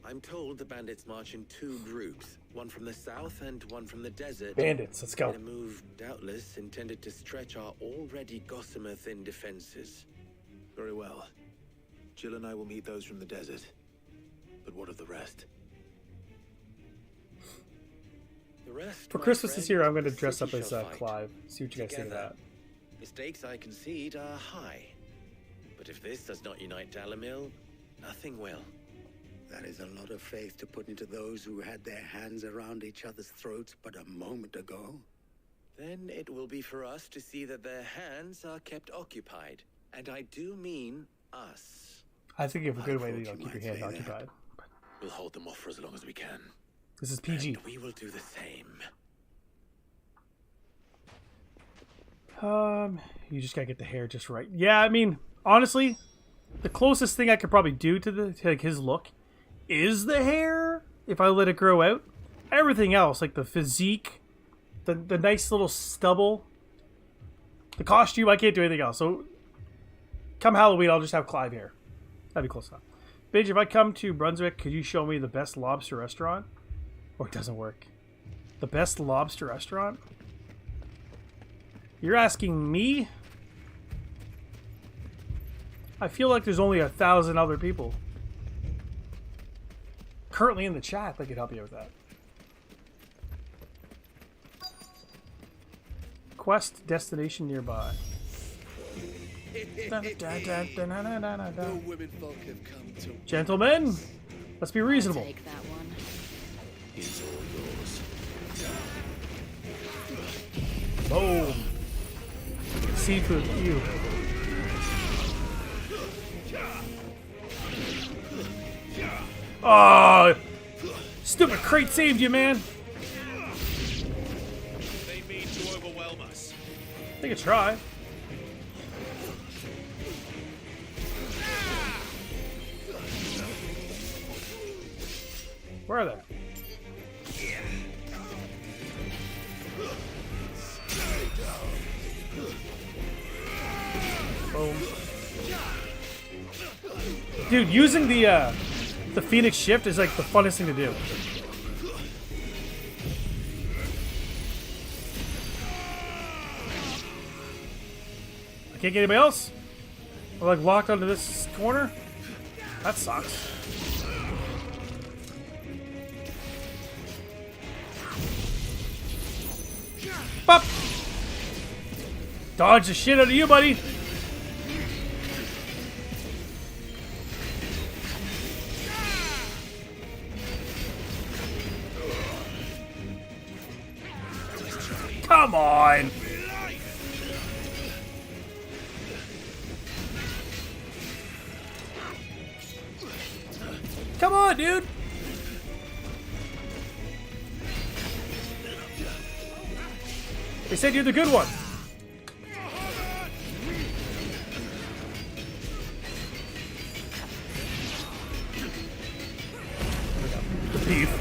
I'm told the bandits march in 2 groups, one from the south and one from the desert. Bandits, let's go. In a move doubtless intended to stretch our already gossamer-thin defenses. Very well. Jill and I will meet those from the desert. But what of the rest? The rest, For my Christmas this friend, year, I'm going to the dress up city as shall fight. Clive. See what you guys think of Together. that. Mistakes I concede are high. But if this does not unite Dalamil, nothing will. That is a lot of faith to put into those who had their hands around each other's throats but a moment ago. Then it will be for us to see that their hands are kept occupied. And I do mean us. I think of a good way to thought you keep your might hands say that. occupied. We'll hold them off for as long as we can. This is PG. And we will do the same. You just gotta get the hair just right. Yeah, I mean, honestly, the closest thing I could probably do to like his look is the hair if I let it grow out. Everything else, like the physique, the nice little stubble, the costume, I can't do anything else. So come Halloween, I'll just have Clive hair. That'd be close enough. Binge, if I come to Brunswick, could you show me the best lobster restaurant? Or it doesn't work. The best lobster restaurant? You're asking me? I feel like there's only 1,000 other people currently in the chat that could help you with that. Quest destination nearby. No women folk have come to. Gentlemen, let's be reasonable. Take that one. It's all yours. Boom. Seafood, you. Oh, stupid crate saved you, man. They mean to overwhelm us. Take a try. Where are they? Boom. Dude, using the Phoenix Shift is like the funnest thing to do. I can't get anybody else? I'm like locked onto this corner? That sucks. Bop! Dodge the shit out of you, buddy! Come on! Come on, dude! They said you're the good one. The beef.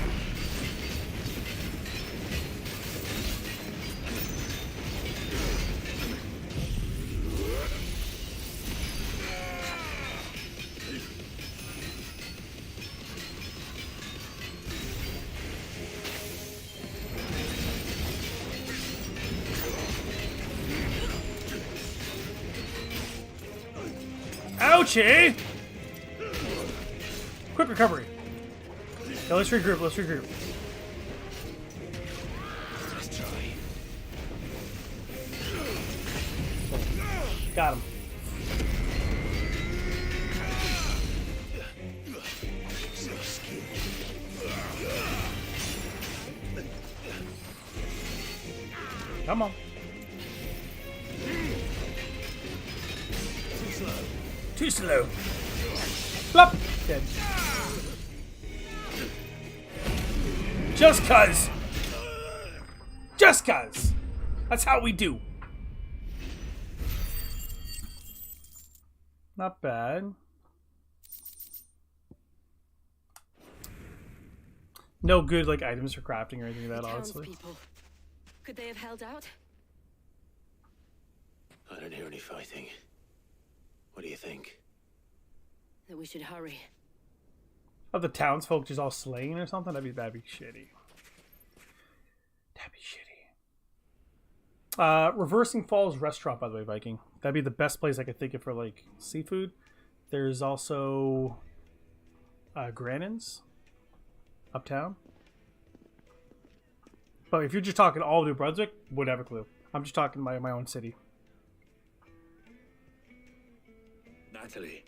Ouchie! Quick recovery. Yeah, let's regroup, let's regroup. Let's try. Got him. Come on. Too slow. Flop. Dead. Just cuz. Just cuz. That's how we do. Not bad. No good like items for crafting or anything like that, honestly. Townspeople. Could they have held out? I don't hear any fighting. What do you think? That we should hurry. Of the townsfolk just all slain or something? That'd be shitty. That'd be shitty. Reversing Falls Restaurant, by the way, Viking. That'd be the best place I could think of for like seafood. There's also Grannon's uptown. But if you're just talking all New Brunswick, wouldn't have a clue. I'm just talking my own city. Natalie,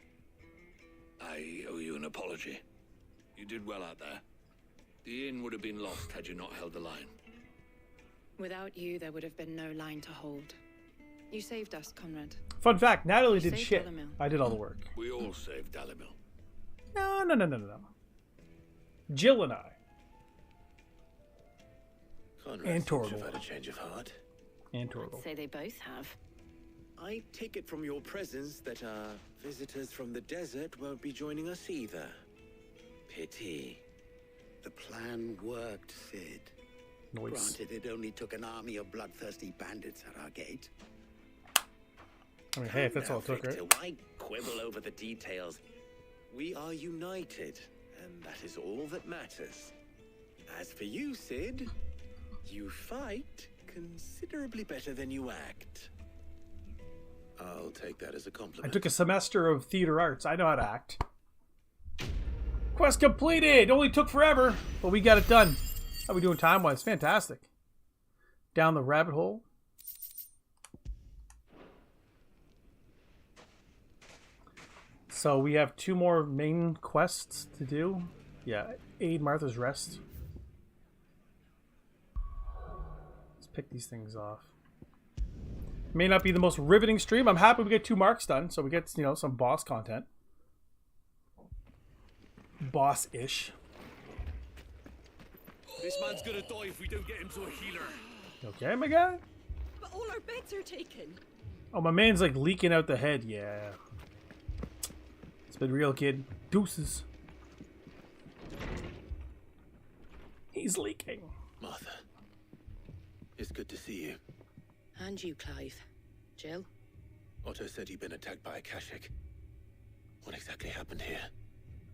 I owe you an apology. You did well out there. The inn would have been lost had you not held the line. Without you, there would have been no line to hold. You saved us, Conrad. Fun fact, Natalie did Saved shit. Delamil. I did all the work. We all saved Delamil. No. Jill and I. Conrad And seems to Torgal. have had a change of heart. And Torgal. Say they both have. I take it from your presence that our visitors from the desert won't be joining us either. Pity. The plan worked, Sid. Noise. Granted, it only took an army of bloodthirsty bandits at our gate. I mean, hey, if that's all it took, right? Victor, why quibble over the details? We are united, and that is all that matters. As for you, Sid, you fight considerably better than you act. I'll take that as a compliment. I took a semester of theater arts. I know how to act. Quest completed! Only took forever, but we got it done. How we doing time-wise? Fantastic. Down the rabbit hole. So we have 2 more main quests to do. Yeah, aid Martha's Rest. Let's pick these things off. May not be the most riveting stream. I'm happy we get 2 marks done, so we get, you know, some boss content. Boss-ish. This man's gonna die if we don't get him to a healer. Okay, my guy? But all our beds are taken. Oh, my man's like leaking out the head. Yeah. It's been real, kid. Deuces. He's leaking. Martha, it's good to see you. And you, Clive. Jill? Otto said he'd been attacked by a Kashik. What exactly happened here?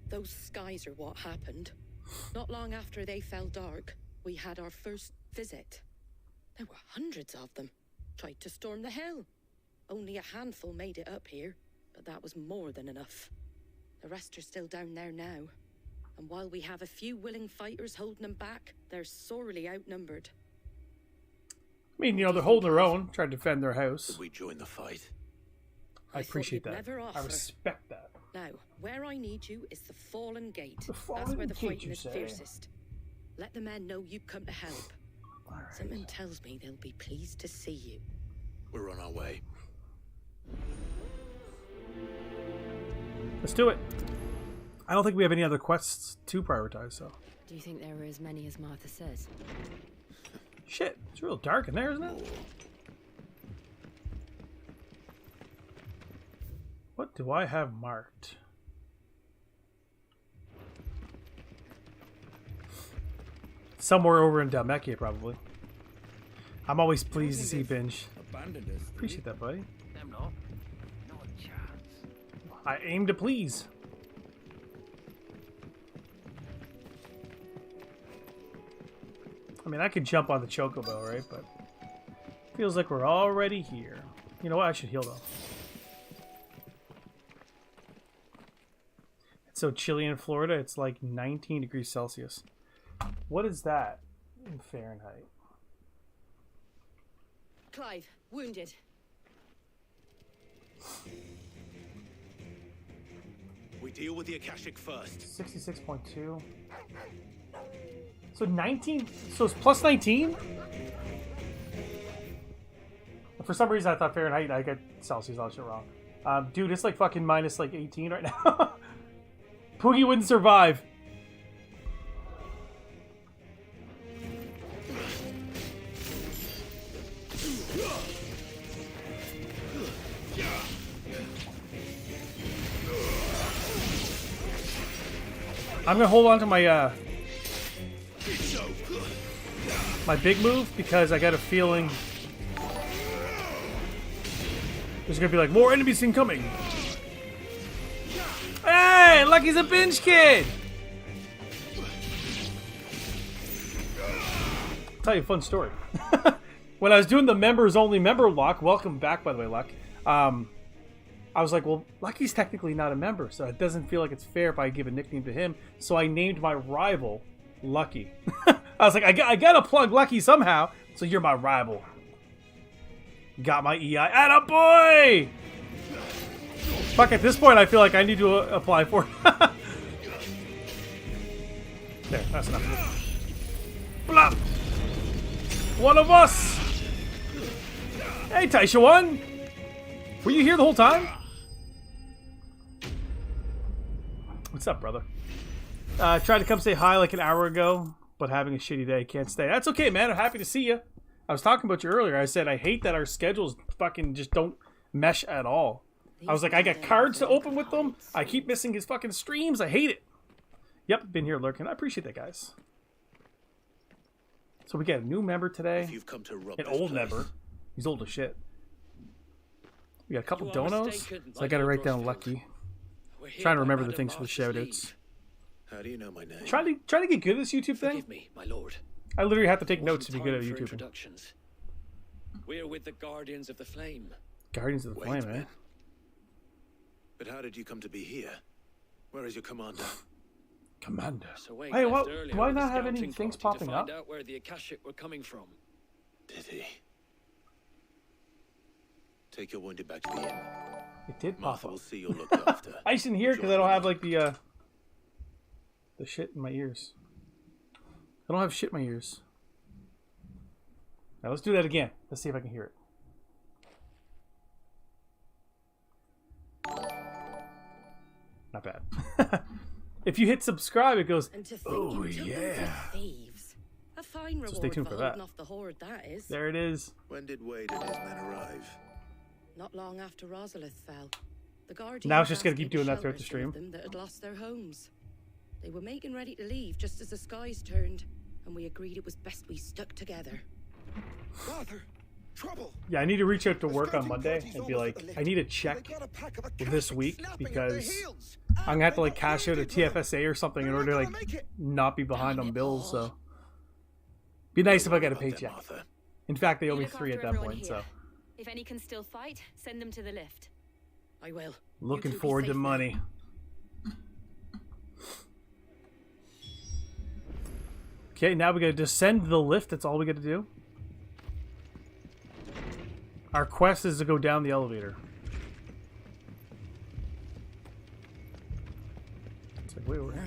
Those skies are what happened. Not long after they fell dark, we had our first visit. There were hundreds of them. Tried to storm the hill. Only a handful made it up here, but that was more than enough. The rest are still down there now. And while we have a few willing fighters holding them back, they're sorely outnumbered. I mean, you know, they're holding their own, trying to defend their house. Did we join the fight? I appreciate thought you'd that. never I offer. respect that. Now, where I need you is the Fallen Gate. The That's Fallen where the Gate, fighting you is say? fiercest. Let the men know you've come to help. All right. Something tells me they'll be pleased to see you. We're on our way. Let's do it. I don't think we have any other quests to prioritize, so. Do you think there are as many as Martha says? Shit, it's real dark in there, isn't it? What do I have marked? Somewhere over in Dalmekia, probably. I'm always pleased to see Binge. Appreciate that, buddy. I aim to please. I mean, I could jump on the chocobo, right? But feels like we're already here. You know what? I should heal, though. It's so chilly in Florida. It's like 19 degrees Celsius. What is that in Fahrenheit? Clive, wounded. We deal with the Akashic first. 66.2. So 19. So it's plus 19? For some reason, I thought Fahrenheit. I got Celsius. All that shit wrong. Dude, it's like fucking minus like 18 right now. Poogie wouldn't survive. I'm gonna hold on to my my big move because I got a feeling there's gonna be like more enemies incoming. Hey, Lucky's a binge kid. I'll tell you a fun story. When I was doing the members only member lock, welcome back by the way, Luck. I was like, well, Lucky's technically not a member, so it doesn't feel like it's fair if I give a nickname to him. So I named my rival Lucky. I was like, I gotta plug Lucky somehow, so you're my rival. Got my EI. Attaboy! Fuck, at this point, I feel like I need to apply for it. There, that's enough. Blah! One of us! Hey, Taisha1! Were you here the whole time? What's up, brother? Tried to come say hi like an hour ago, but having a shitty day. Can't stay. That's okay, man. I'm happy to see you. I was talking about you earlier. I said I hate that our schedules fucking just don't mesh at all. I was like, I got cards to open with them. I keep missing his fucking streams. I hate it. Yep, been here lurking. I appreciate that, guys. So we got a new member today. If you've come to rob an this old place. member. He's old as shit. We got a couple You are donos. mistaken, So I gotta my write down Lord Lucky. We're here Trying to by remember the Madame things for the Martha's shoutouts. leave. How do you know my name? Trying to get good at this YouTube thing. Forgive me, my lord. I literally have to take Wasn't notes to be good at time for YouTube. introductions. We're with the Guardians of the Flame. Guardians of the Wait, Flame, eh? man. But how did you come to be here? Where is your commander? Commander. So Wade Hey, left what? earlier Do I with a not have any scouting things party to popping up? find out where the Akashic were coming from. Did he? Take your wounded back to the inn. It did pop Martha up. will see you're looked after. I just didn't hear it because I don't have like the shit in my ears. I don't have shit in my ears. Now let's do that again. Let's see if I can hear it. Not bad. If you hit subscribe, it goes, And to think oh you took yeah. over thieves. A fine So reward stay tuned for for that. holding off the horde, that is. There it is. When did Wade and his men arrive? Not long after Rosalith fell. The Guardians Now it's just gonna asked keep me to doing that throughout shelter the some of stream. them that had lost their homes. They were making ready to leave just as the skies turned, and we agreed it was best we stuck together. Father, trouble. Yeah, I need to reach out to work on Monday and be like, I need a check this week because I'm gonna have to like cash out a TFSA or something in order to like not be behind on bills. So, be nice if I got a paycheck. In fact, they owe me 3 at that point. So, if any can still fight, send them to the lift. I will. Looking forward to money. Okay, now we gotta descend the lift. That's all we gotta do. Our quest is to go down the elevator. It's like, wait, where?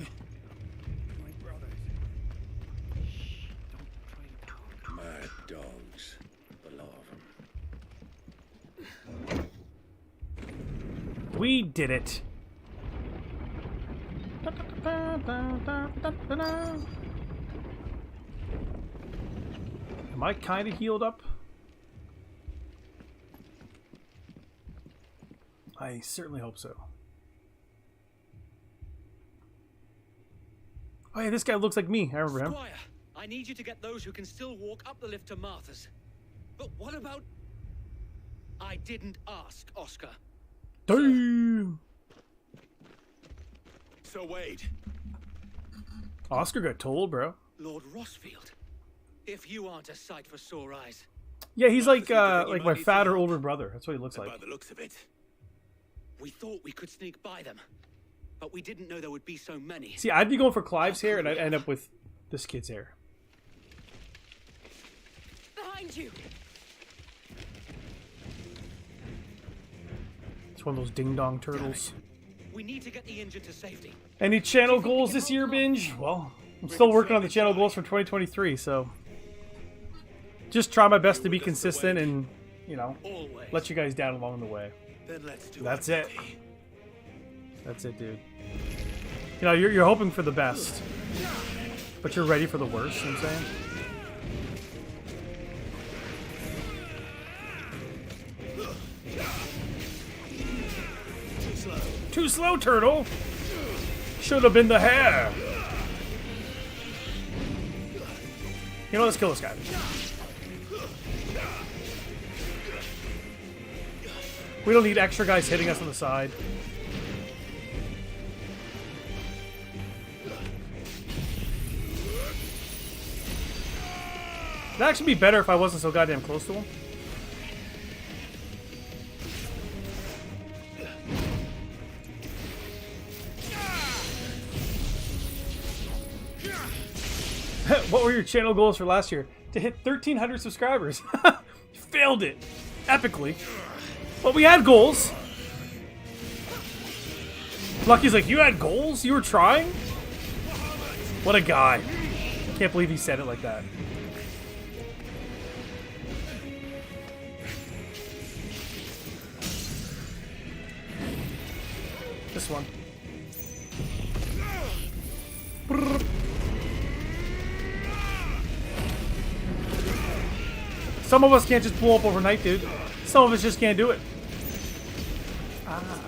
Mad dogs. The lot of them. We did it. Am I kind of healed up? I certainly hope so. Oh yeah, this guy looks like me. I remember him. Squire, I need you to get those who can still walk up the lift to Martha's. But what about... I didn't ask, Oscar. Damn. So Wade. Oscar got told, bro. Lord Rossfield. If you aren't a sight for sore eyes. Yeah, he's like my fatter older brother. That's what he looks like. By the looks of it. We thought we could sneak by them, but we didn't know there would be so many. See, I'd be going for Clive's hair, and I'd end up with this kid's hair. Behind you. It's one of those ding-dong turtles. We need to get the injured to safety. Any channel goals this year, Binge? Well, I'm still working on the channel goals for 2023, so just try my best to be consistent and, you know, let you guys down along the way. Then let's do That's it. That's it, dude. You know, you're hoping for the best, but you're ready for the worst, you know what I'm saying? Too slow, turtle! Should have been the hair! You know, let's kill this guy. We don't need extra guys hitting us on the side. It'd actually be better if I wasn't so goddamn close to him. What were your channel goals for last year? To hit 1,300 subscribers. You failed it. Epically. But we had goals. Lucky's like, you had goals? You were trying? What a guy. Can't believe he said it like that. This one. Some of us can't just blow up overnight, dude. Some of us just can't do it. Ah.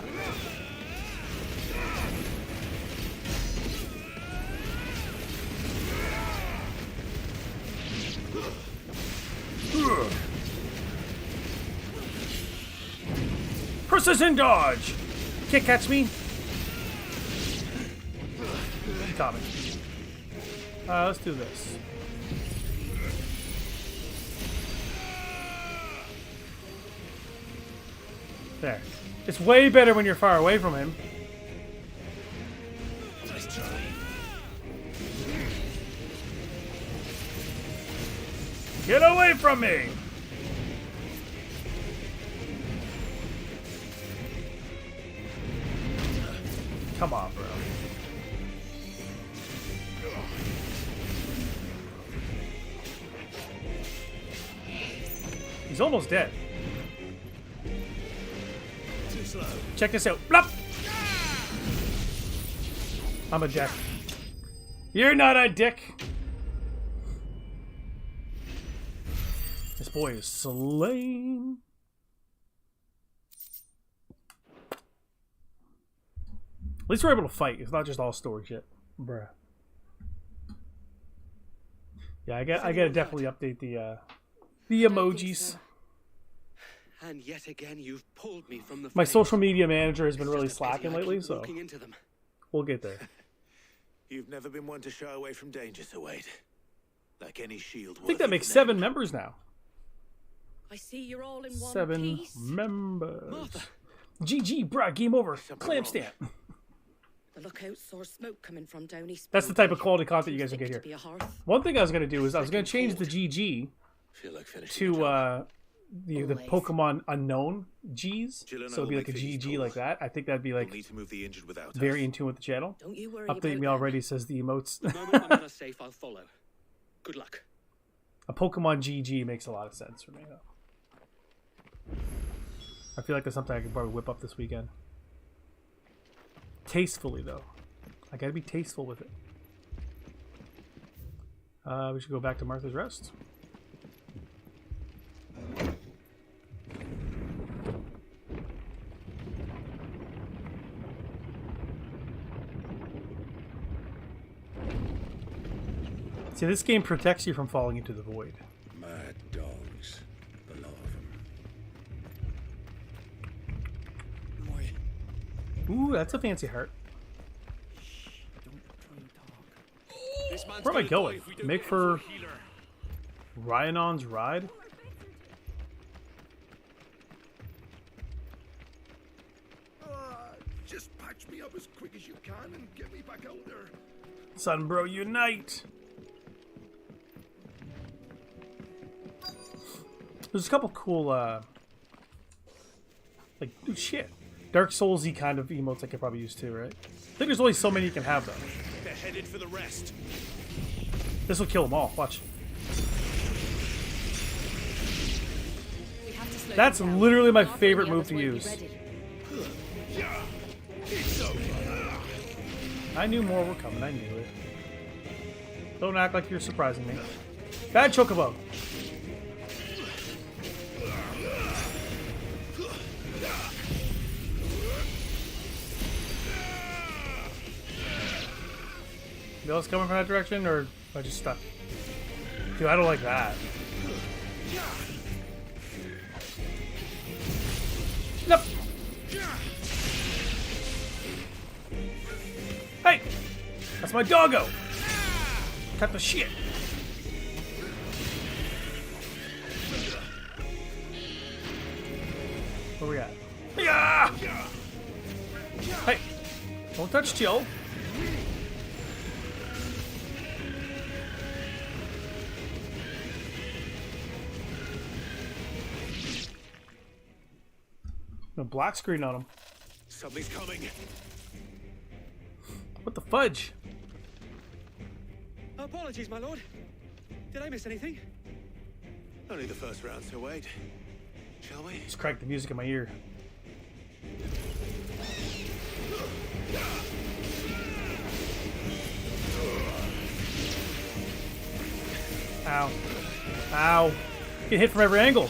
Precision dodge! Can't catch me. Got me. Let's do this. There. It's way better when you're far away from him. Nice try. Get away from me! Come on, bro. He's almost dead. Check this out. Blup! I'm a dick. You're not a dick. This boy is slain. At least we're able to fight. It's not just all story shit. Bruh. Yeah, I gotta definitely update the emojis. And yet again, you've pulled me from the My flames. social media manager has been really Just a pity slacking I lately, keep so walking into them. we'll get there. You've never been one to shy away from danger, Sir Wade. Like any shield. I think that makes 7 members now. I see you're all in one 7 piece. members. Martha. GG, bruh, game over. Something Clamp wrong. stamp. The lookout saw smoke coming from down east. That's the type of quality content you guys will Too get thick here. to be a hearth. One thing I was going to do is I was going to change the GG Feel like finishing the to job. the Always. Pokemon unknown G's. Jill and I So it'd be will like a make these GG calls. like that. I think that'd be We'll like need to move the injured without very us. in tune with the channel. Don't you worry Update about me them. already says the emotes. The moment I'm not safe, I'll follow. Good luck. A Pokemon GG makes a lot of sense for me though. I feel like that's something I could probably whip up this weekend. Tastefully though. I gotta be tasteful with it. We should go back to Martha's Rest. See, this game protects you from falling into the void. Mad dogs. The lot of them. Ooh, that's a fancy heart. This man's Where am I gonna die going? if we don't Make get him for a healer. Ryanon's Ride? Just patch me up as quick as you can and get me back out there. Sunbro Unite! There's a couple cool, like, ooh, shit. Dark Souls-y kind of emotes I could probably use too, right? I think there's only so many you can have, though. They're headed for the rest. This will kill them all. Watch. We have to slow That's them down. literally my Martha and favorite the move others to won't be use. ready. I knew more were coming. I knew it. Don't act like you're surprising me. Bad Chocobo. Bill's coming from that direction, or am I just stuck? Dude, I don't like that. Nope. Hey! That's my doggo! Type of shit. Where we at? Yeah! Hey! Don't touch Jill. No black screen on him. Something's coming. What the fudge? Apologies, my lord. Did I miss anything? Only the first round, Sir Wade. Shall we? Just crack the music in my ear. Ow. Ow. Get hit from every angle.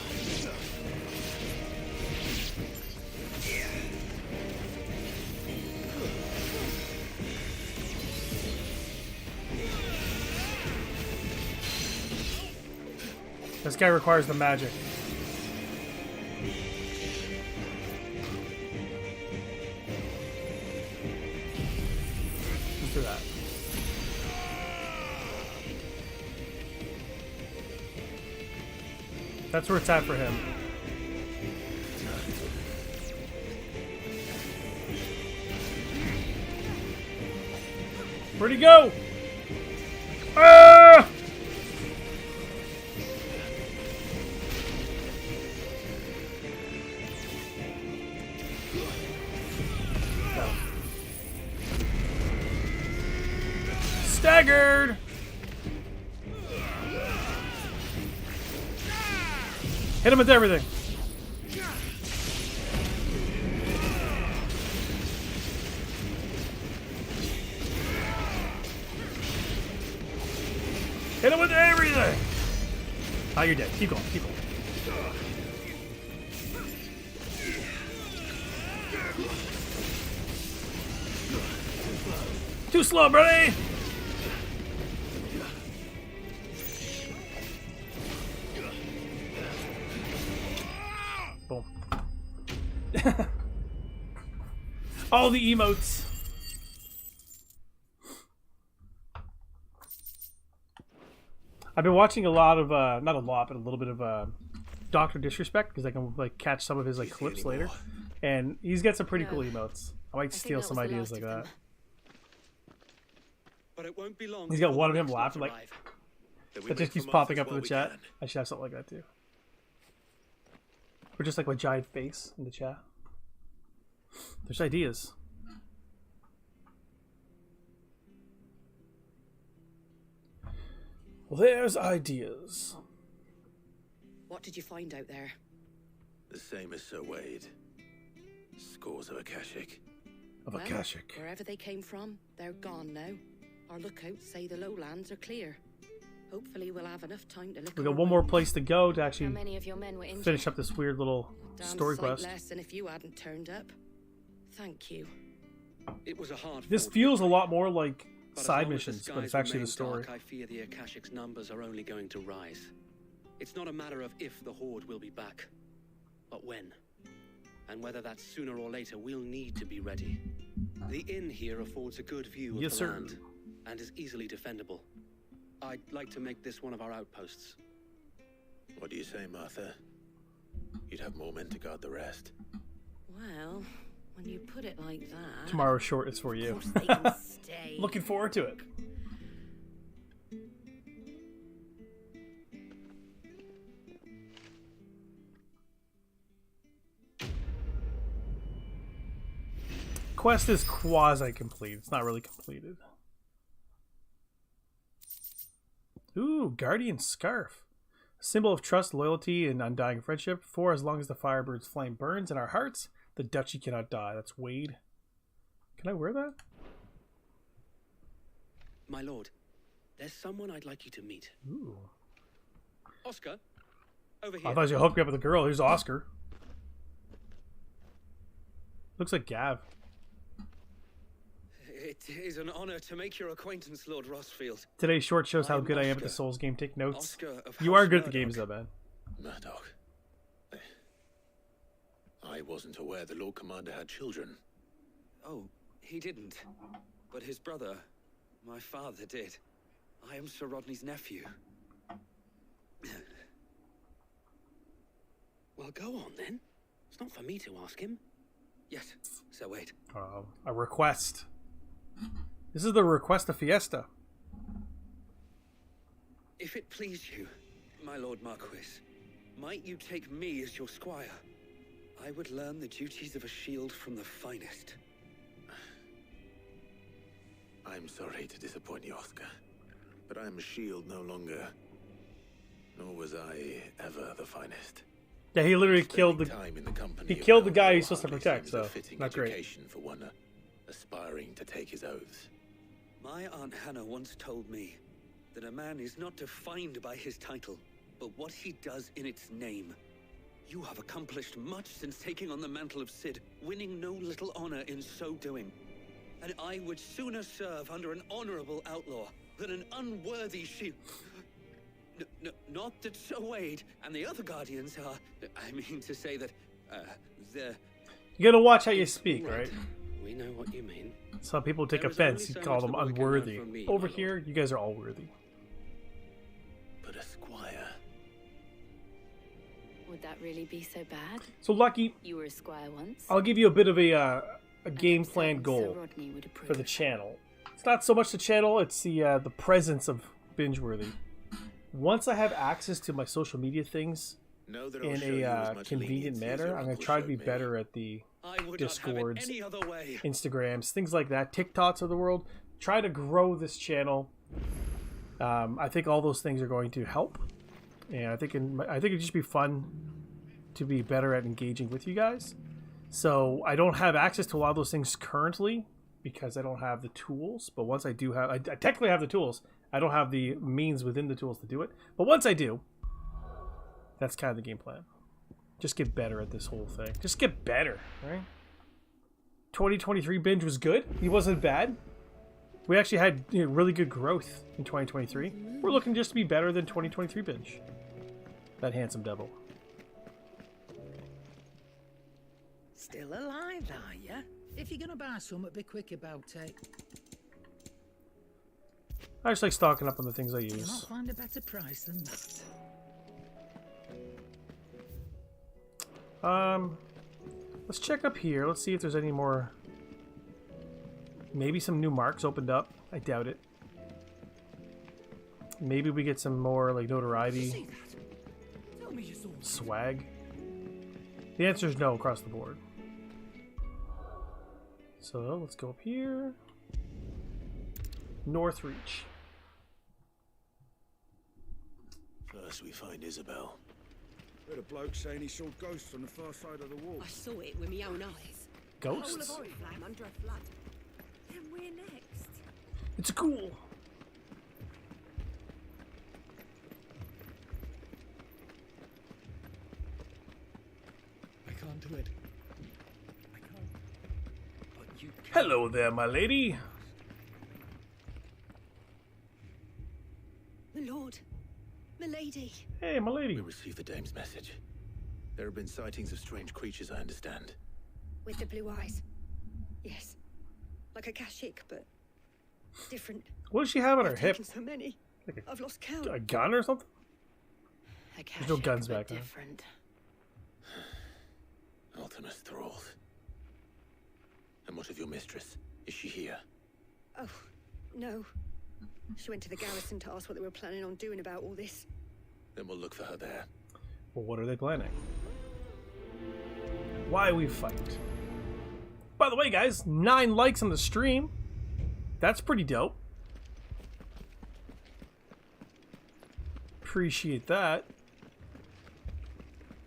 This guy requires the magic. Let's do that. That's where it's at for him. Where'd he go? Ah! Staggered! Hit him with everything. Hit him with everything! Oh, you're dead. Keep going, keep going. Too slow, buddy! Boom. All the emotes. I've been watching a lot of, not a lot, but a little bit of Dr. Disrespect, because I can like catch some of his like clips later. And he's got some pretty cool emotes. I might steal some ideas like that. But it won't be long. He's got one of him laughing like that just keeps popping up in the chat. I should have something like that too. Or just like a giant face in the chat. There's ideas. Well, there's ideas. What did you find out there? The same as Sir Wade. Scores of Akashic. Well, wherever they came from, they're gone now. Our lookouts say the lowlands are clear. Hopefully we'll have enough time to look. We got one more place to go to actually many of your men were finish up this weird little story quest. Less than if you hadn't turned up. Thank you. It was a hard. This feels a lot more like side missions, but it's actually the story. Dark, I fear the Akashic's numbers are only going to rise. It's not a matter of if the Horde will be back, but when. And whether that's sooner or later, we'll need to be ready. The inn here affords a good view of the land, and is easily defendable. I'd like to make this one of our outposts. What do you say, Martha? You'd have more men to guard the rest. Well, when you put it like that... Tomorrow's short is for you. They can stay. Looking forward to it. Quest is quasi-complete. It's not really completed. Ooh, Guardian Scarf. A symbol of trust, loyalty, and undying friendship. For as long as the Firebird's flame burns in our hearts, the duchy cannot die. That's Wade. Can I wear that? My lord, there's someone I'd like you to meet. Ooh. Oscar, over here. I thought you hooked me up with a girl. Here's Oscar. Looks like Gav. It is an honor to make your acquaintance, Lord Rossfield. Today's short shows how good I am at the Souls game. Take notes. You are good at the games, though, man. Murdoch. I wasn't aware the Lord Commander had children. Oh, he didn't. But his brother, my father, did. I am Sir Rodney's nephew. Well, go on, then. It's not for me to ask him. Yes, Sir Wade. A request. This is the request of Fiesta. If it please you, my Lord Marquis, might you take me as your squire? I would learn the duties of a shield from the finest. I'm sorry to disappoint you, Oscar, but I am a shield no longer. Nor was I ever the finest. Yeah, he literally killed the guy he's supposed to protect, so not great. For one aspiring to take his oaths. My Aunt Hannah once told me that a man is not defined by his title, but what he does in its name. You have accomplished much since taking on the mantle of Cid, winning no little honor in so doing. And I would sooner serve under an honorable outlaw than an unworthy shield. Not that Sir Wade and the other guardians are... I mean to say that, they're... You gotta watch how you speak, right? We know what you mean. Some people take offense. You call them unworthy. Over here, you guys are all worthy. But a squire... Would that really be so bad? So, Lucky, you were a squire once. I'll give you a bit of a game plan goal for the channel. It's not so much the channel, it's the presence of Bingeworthy. Once I have access to my social media things in a convenient manner, I'm going to try to be better at the Discords, Instagrams, things like that, TikToks of the world. Try to grow this channel. I think all those things are going to help. And I think it'd just be fun to be better at engaging with you guys. So I don't have access to a lot of those things currently because I don't have the tools. But once I do have, I technically have the tools. I don't have the means within the tools to do it. But once I do, that's kind of the game plan. Just get better at this whole thing. Just get better, right? 2023 binge was good. He wasn't bad. We actually had really good growth in 2023. We're looking just to be better than 2023 binge. That handsome devil. Still alive, are ya? If you're gonna buy some, be quick about it. I just like stocking up on the things I You'll use. not find a better price than that. Let's check up here. Let's see if there's any more. Maybe some new marks opened up. I doubt it. Maybe we get some more like notoriety, swag. The answer is no across the board. So let's go up here. Northreach. First we find Isabel. Heard a bloke saying he saw ghosts on the far side of the wall. I saw it with my own eyes. Ghosts? A whole of Oriflamme under a flood. Then we're next. It's cool. I can't do it. I can't. But you can. Hello there, my lady. My lord. My lady. Hey, my lady. We received the dame's message. There have been sightings of strange creatures, I understand. With the blue eyes. Yes. Like a Kashik, but different. What does she have on her I've hip? taken so many. Like I've lost count. a gun or something? There's no guns back then. Different. Ultimus thralls. And what of your mistress? Is she here? Oh, no. She went to the garrison to ask what they were planning on doing about all this. Then we'll look for her there. Well, what are they planning? Why we fight? By the way, guys, 9 likes on the stream. That's pretty dope. Appreciate that.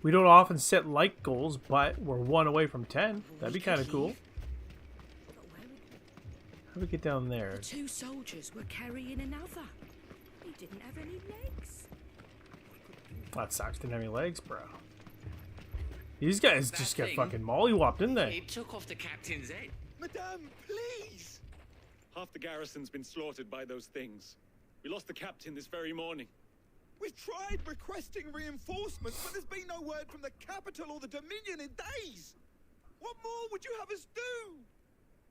We don't often set like goals, but we're 1 away from 10. That'd be kind of cool. How do we get down there? The 2 soldiers were carrying another. He didn't have any legs. That sucks. Didn't have any legs, bro. These guys just get fucking mollywopped, didn't they? It took off the captain's head. Madame, please! Half the garrison's been slaughtered by those things. We lost the captain this very morning. We've tried requesting reinforcements, but there's been no word from the capital or the Dominion in days. What more would you have us do?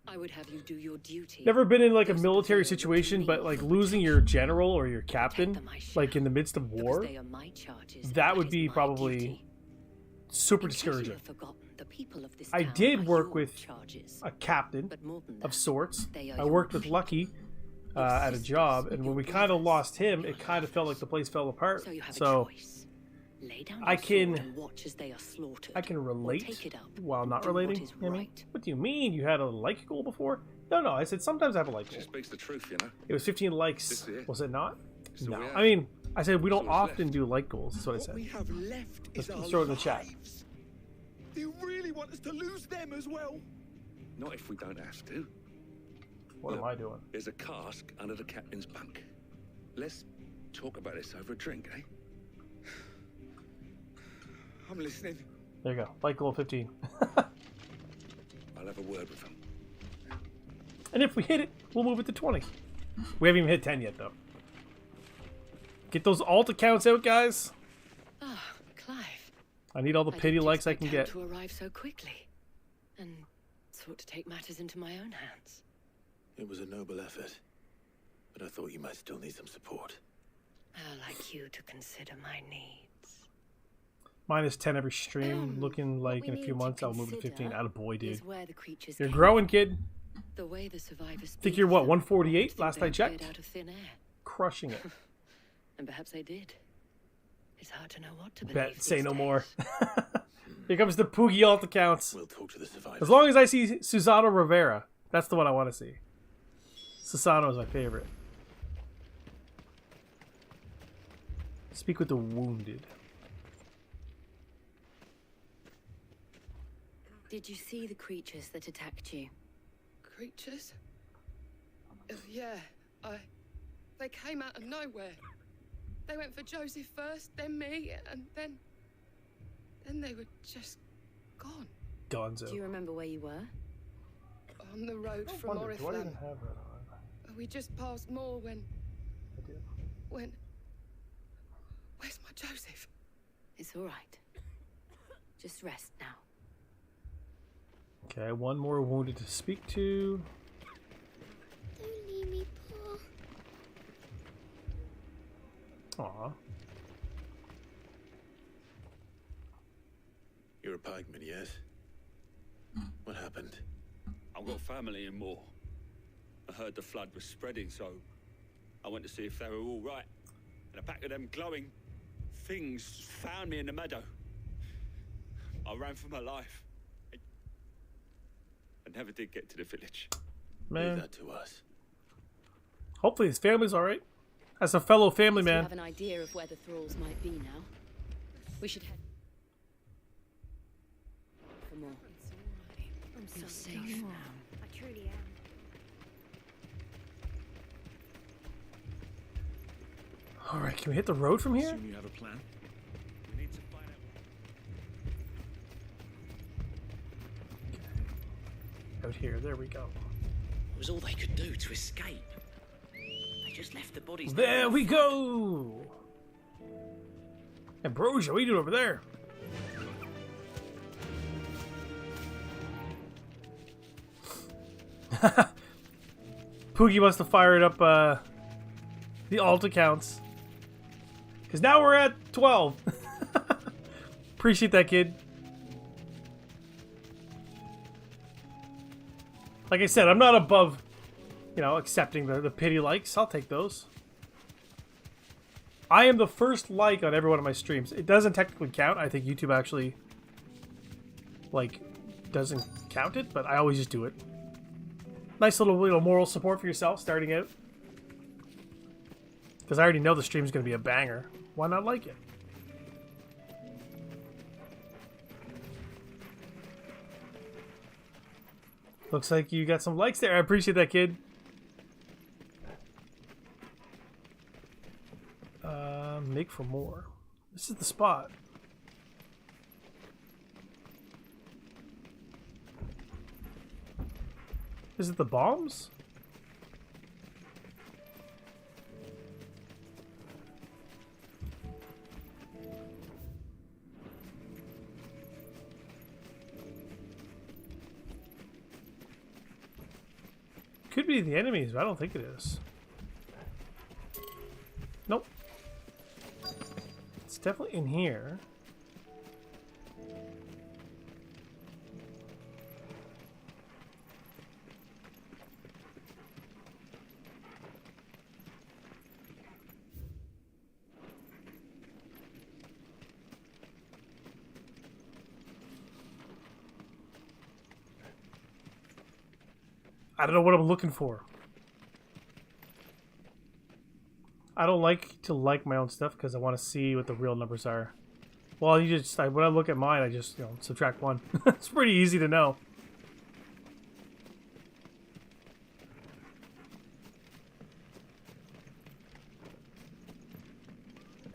I would have you do your duty. Never been in like a military situation, but like losing your general or your captain, like in the midst of war, that would be probably super discouraging. I did work with a captain of sorts. I worked with Lucky at a job, and when we kind of lost him, it kind of felt like the place fell apart. So I can relate while not relating. I mean, what do you mean? You had a like goal before? No. I said sometimes I have a like goal. She speaks the truth, you know. It was 15 likes. Was it not? So no. we have. I mean, I said we don't often do like goals. That's what I said. We have left Let's is our throw it in the chat. lives. Do you really want us to lose them as well? Not if we don't have to. What am I doing? There's a cask under the captain's bunk. Let's talk about this over a drink, eh? I'm listening. There you go. Like goal 15. I'll have a word with them. And if we hit it, we'll move it to 20. We haven't even hit 10 yet, though. Get those alt accounts out, guys. Ah, Clive. I need all the pity likes I can get. To arrive so quickly, and sought to take matters into my own hands. It was a noble effort, but I thought you might still need some support. I'd like you to consider my needs. Minus 10 every stream. Looking like in a few months I'll move to 15. Atta boy, dude. Where the creatures You're growing, kid. The way the survivors Think you're what, 148 last I they checked? appeared out of thin air. Crushing it. And perhaps they did. It's hard to know what to believe. Bet. Say these no days. more. Here comes the Poogie alt accounts. We'll talk to the survivors. As long as I see Susano Rivera, that's the one I want to see. Susano is my favorite. Speak with the wounded. Did you see the creatures that attacked you? Creatures? Yeah, they came out of nowhere. They went for Joseph first, then me, and then they were just gone. Gonzo. Do you remember where you were? On the road from Do I even Oriflamme. have that on? We just passed more when... I do. When... Where's my Joseph? It's all right. Just rest now. Okay, one more wounded to speak to. Don't leave me, Paul. Aw. You're a pikeman, yes? What happened? I've got family in Moor. I heard the flood was spreading, so I went to see if they were all right. And a pack of them glowing things found me in the meadow. I ran for my life. I never did get to the village. Man. Leave that to us. Hopefully his family's alright. As a fellow family We man. have an idea of where the thralls might be now. We should head for more. I'm so safe safe now. I truly am. Alright, can we hit the road from here? Assume you have a plan. We need to find out. Out here, there we go. It was all they could do to escape. They just left the bodies There we go! Ambrosia, what are you doing over there? Poogie must have fired up the alt accounts. Because now we're at 12. Appreciate that, kid. Like I said, I'm not above, you know, accepting the pity likes. I'll take those. I am the first like on every one of my streams. It doesn't technically count. I think YouTube actually, like, doesn't count it, but I always just do it. Nice little moral support for yourself starting out. Because I already know the stream's going to be a banger. Why not like it? Looks like you got some likes there. I appreciate that, kid. Make for more. This is the spot. Is it the bombs? Could be the enemies, but I don't think it is. Nope. It's definitely in here. I don't know what I'm looking for. I don't like to like my own stuff because I want to see what the real numbers are. Well, you just when I look at mine, I just subtract 1. It's pretty easy to know.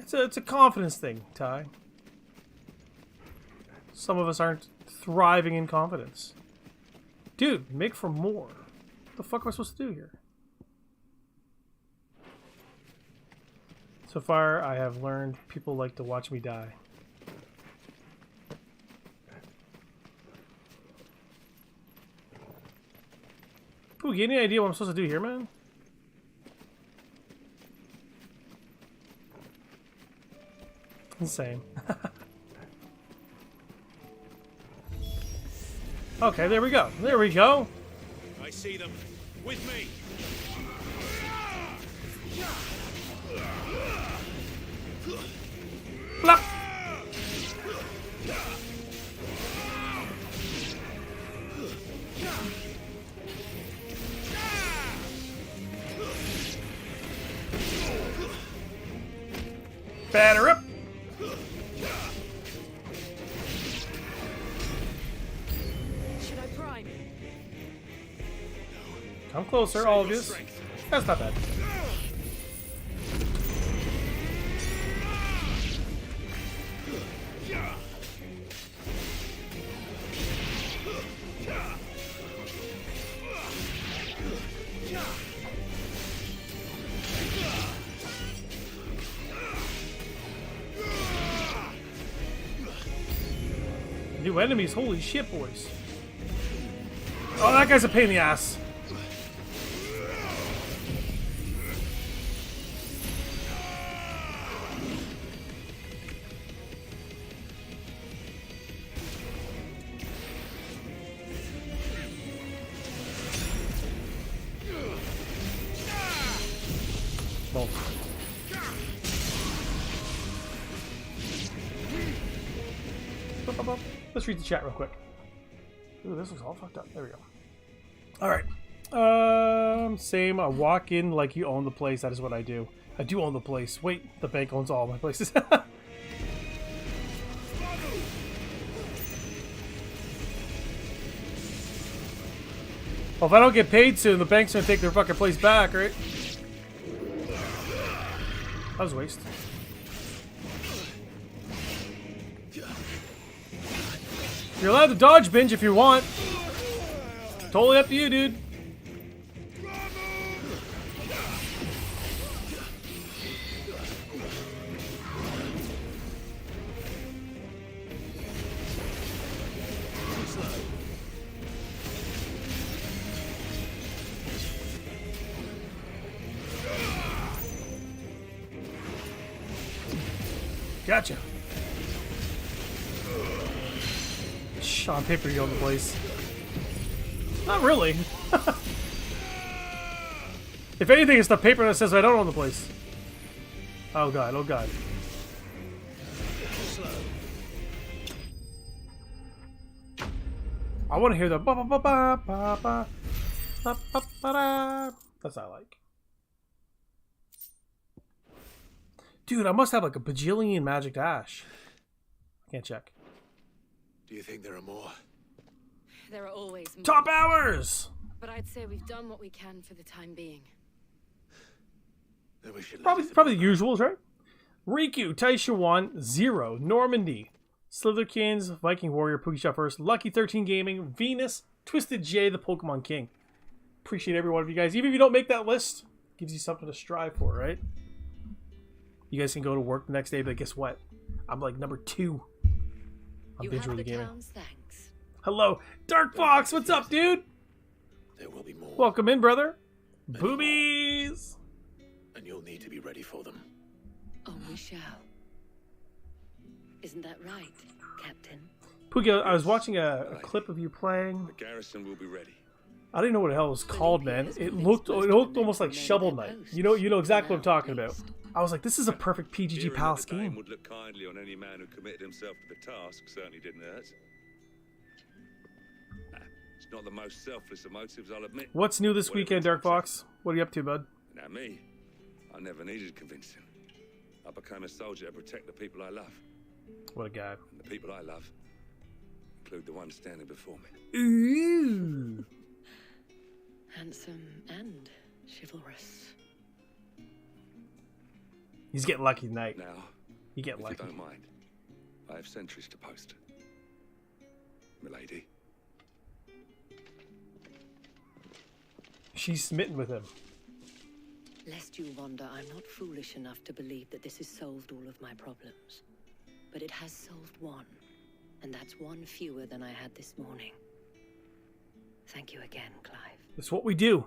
It's a confidence thing, Ty. Some of us aren't thriving in confidence. Dude, make for more. What the fuck am I supposed to do here? So far, I have learned people like to watch me die. Ooh, you any idea what I'm supposed to do here, man? Insane. Okay, there we go. There we go. I see them. With me. Blop. Batter up. Should I prime? Come closer, all of you. That's not bad. New enemies, holy shit, boys. Oh, that guy's a pain in the ass. Well. Let's read the chat real quick. Ooh, this looks all fucked up. There we go. Alright. Same. I walk in like you own the place. That is what I do. I do own the place. Wait, the bank owns all my places. Well, if I don't get paid soon, the bank's gonna take their fucking place back, right? That was a waste. You're allowed to dodge binge if you want. Totally up to you, dude. Gotcha. On paper, you own the place. Not really. If anything, it's the paper that says I don't own the place. Oh god, oh god. I want to hear the ba ba ba ba ba ba ba ba ba. That's what I like. Dude, I must have like a bajillion magic dash. Can't check. Do you think there are more? There are always more. Top hours! But I'd say we've done what we can for the time being. Then we should probably the usuals, right? Riku, Taisha 1, 0, Normandy, Slitherkins, Viking Warrior, Pookie Shot First, Lucky 13 Gaming, Venus, Twisted J, the Pokemon King. Appreciate every one of you guys. Even if you don't make that list, gives you something to strive for, right? You guys can go to work the next day, but guess what? I'm like number 2. You have the town's thanks. Hello, Dark Fox. What's up, dude? There will be more. Welcome in, brother. Boobies. And you'll need to be ready for them. Oh, we shall. Isn't that right, Captain? Pookie, I was watching a clip of you playing. The garrison will be ready. I didn't know what the hell it was called, man. It looked almost like Shovel Knight. You know exactly what I'm talking about. I was like, this is a perfect PGG Palace game. Would look kindly on any man who committed himself to the task. Certainly didn't hurt. It's not the most selfless of motives, I'll admit. What's new this weekend, Dark Fox? What are you up to, bud? Now me, I never needed convincing. I became a soldier to protect the people I love. What a guy. And the people I love include the one standing before me. Ooh. Handsome and chivalrous. He's getting lucky tonight. Now, you get lucky. If you don't mind, I have sentries to post. Milady. She's smitten with him. Lest you wonder, I'm not foolish enough to believe that this has solved all of my problems. But it has solved one, and that's one fewer than I had this morning. Thank you again, Clive. That's what we do.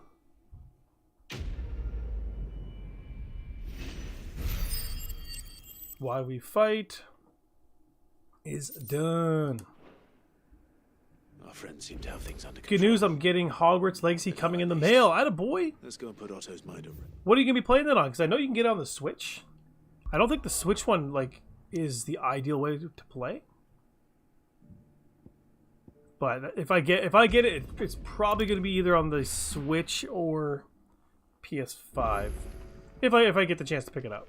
Why we fight is done. Our friends seem to have things under Good control. news, I'm getting Hogwarts Legacy coming in the mail. Attaboy. Let's go and put Otto's mind over it. What are you going to be playing that on? Because I know you can get it on the Switch. I don't think the Switch one is the ideal way to play. But if I get it, it's probably going to be either on the Switch or PS5. If I get the chance to pick it up.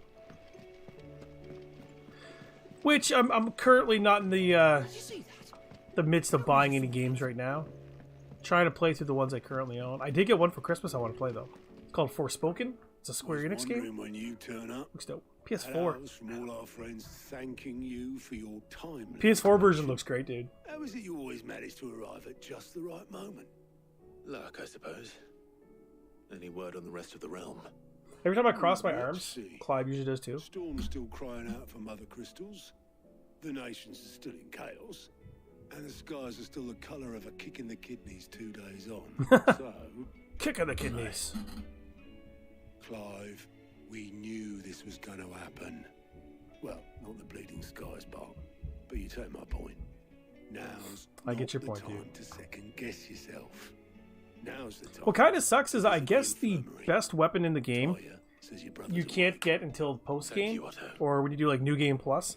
Which I'm currently not in the midst of buying any games right now. Trying to play through the ones I currently own. I did get one for Christmas I want to play though. It's called Forspoken. It's a Square Enix game. When you turn up, looks dope. PS4. From all our friends thanking you for your time. PS4 version looks great, dude. How is it you always manage to arrive at just the right moment? Luck, I suppose. Any word on the rest of the realm? Every time I cross my arms, Clive usually does too. Storm's still crying out for mother crystals. The nations are still in chaos. And the skies are still the colour of a kick in the kidneys 2 days on. So... Kick in the kidneys. Clive, we knew this was going to happen. Well, not the bleeding skies part, but you take my point. Now's I get your not point, the time dude. to second guess yourself. Now's the time. What kind of sucks is I guess the best weapon in the game Says your brother's you can't get until post Thank game, you, Otto. or when you do like New Game Plus.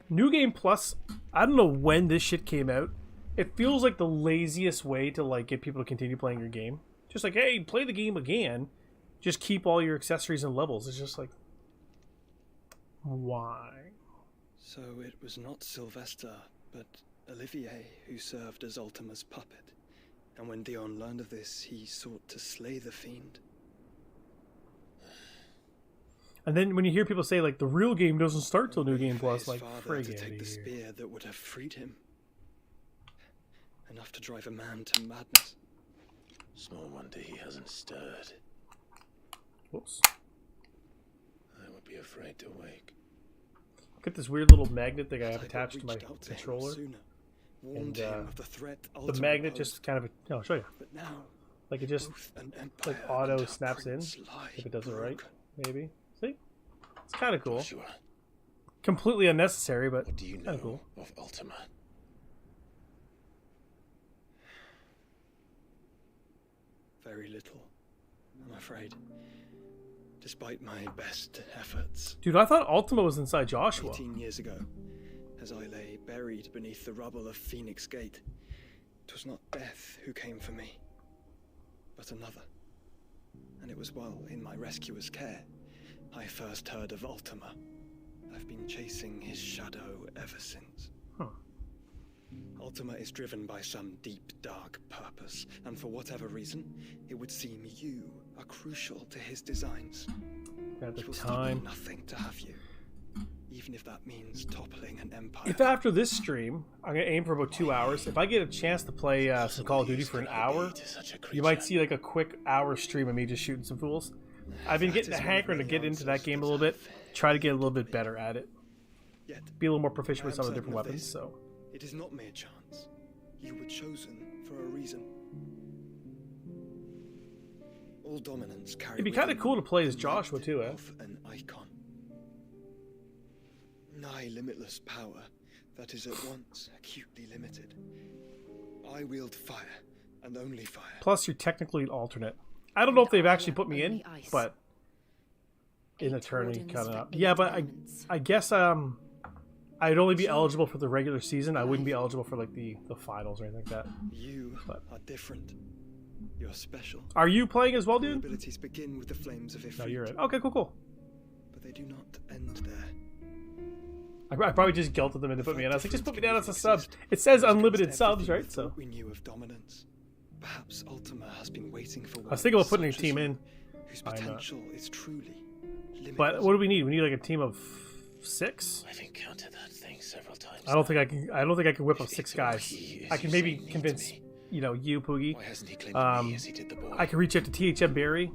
New Game Plus, I don't know when this shit came out. It feels like the laziest way to like get people to continue playing your game. Just like, hey, play the game again. Just keep all your accessories and levels. It's just like, why? So it was not Sylvester, but Olivier who served as Ultima's puppet. And when Dion learned of this, he sought to slay the fiend. And then when you hear people say like the real game doesn't start till New Game For Plus, his like father to friggin' take the here. spear that would have freed him. Enough to drive a man to madness. Small wonder he hasn't stirred. Whoops. I would be afraid to wake. Look at this weird little magnet thing I have attached to my controller. Warned And him of the threat the Ultima magnet posed. just kind of, I'll show you. But now, Like it just both an empire like and auto her snaps in prince lie if it does it right, broken. maybe. See? It's kind of cool. Joshua, Completely unnecessary, but what do you kind of know cool. of Ultima? Very little, I'm afraid. Despite my best efforts. Dude, I thought Ultima was inside Joshua. 18 years ago, as I lay buried beneath the rubble of Phoenix Gate, it was not death who came for me, but another. And it was while in my rescuer's care, I first heard of Ultima. I've been chasing his shadow ever since. Huh. Ultima is driven by some deep, dark purpose, and for whatever reason, it would seem you are crucial to his designs. At the He will time. stop nothing to have you, even if that means toppling an empire. If after this stream, I'm going to aim for about 2 hours. If I get a chance to play some Call of Duty for an hour, you might see like a quick hour stream of me just shooting some fools. I've been getting a hankering to get into that game a little bit, try to get a little bit better at it. Yet, Be a little more proficient I with am some of the certain different of weapons, this. so. It is not mere chance. You were chosen for a reason. All dominants carry It'd be kind of within cool to play as the Joshua might too, eh? of an icon. Nigh limitless power that is at once acutely limited. I wield fire, and only fire. Plus, you're technically an alternate. I don't know if they've actually put me in, but in a tourney kind of. Yeah, but I guess I'd only be eligible for the regular season. I wouldn't be eligible for like the finals or anything like that. You are different. You're special. Are you playing as well, Your dude? abilities begin with the flames of Ifrit. No, you're right. Okay, cool. But they do not end there. I probably just guilted them into putting me in. I was like, just put me down as a sub. It says unlimited subs, right? So We knew of dominance. Perhaps Ultima has been waiting for one. I was thinking about putting a such as team you, in. whose Why not? potential is truly limitless. But what do we need? We need like a team of 6. I've encountered that thing several times. I don't think I can whip up 6 guys. I can maybe convince you, Poogie. Why hasn't he claimed me as he did the boy? I can reach out to THM Barry.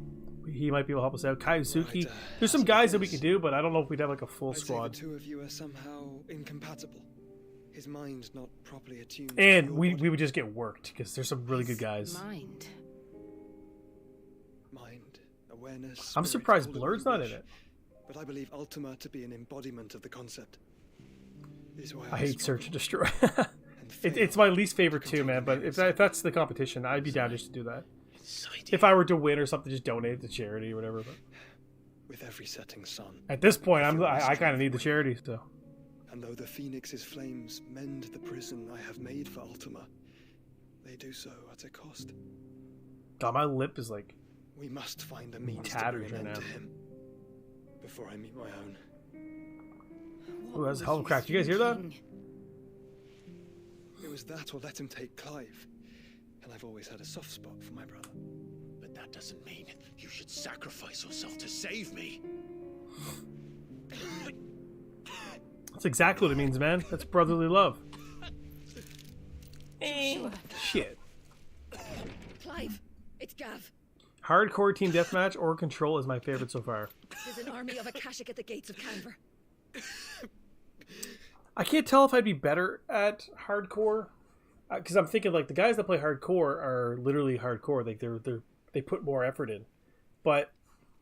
He might be able to help us out. Kaizuki. There's some guys that we could do, but I don't know if we'd have like a full I'd say squad. the two of you are somehow incompatible. His mind not properly attuned. And to we your would just get worked because there's some really good guys. Mind. mind, awareness. I'm spirit, surprised call it Blur's what not you in wish. it. But I believe Ultima to be an embodiment of the concept. This is why I hate struggle Search and Destroy. and It's my least favorite too, man. But if that's the competition, I'd be down just to do that. If I were to win or something, just donate it to charity or whatever. But with every setting sun. at this point, I kind of need the charity. So And though the Phoenix's flames mend the prison I have made for Ultima, they do so at a cost. God, my lip is like We must find a means to tatters bring an right end now. to him before I meet my own. Ooh, that's hell cracked. You guys hear that? It was that or let him take Clive. And I've always had a soft spot for my brother. But that doesn't mean you should sacrifice yourself to save me. That's exactly what it means, man. That's brotherly love. Shit. Clive, it's Gav. Hardcore team deathmatch or control is my favorite so far. There's an army of Akashic at the gates of Canver. I can't tell if I'd be better at hardcore, because I'm thinking like the guys that play hardcore are literally hardcore. Like they put more effort in, but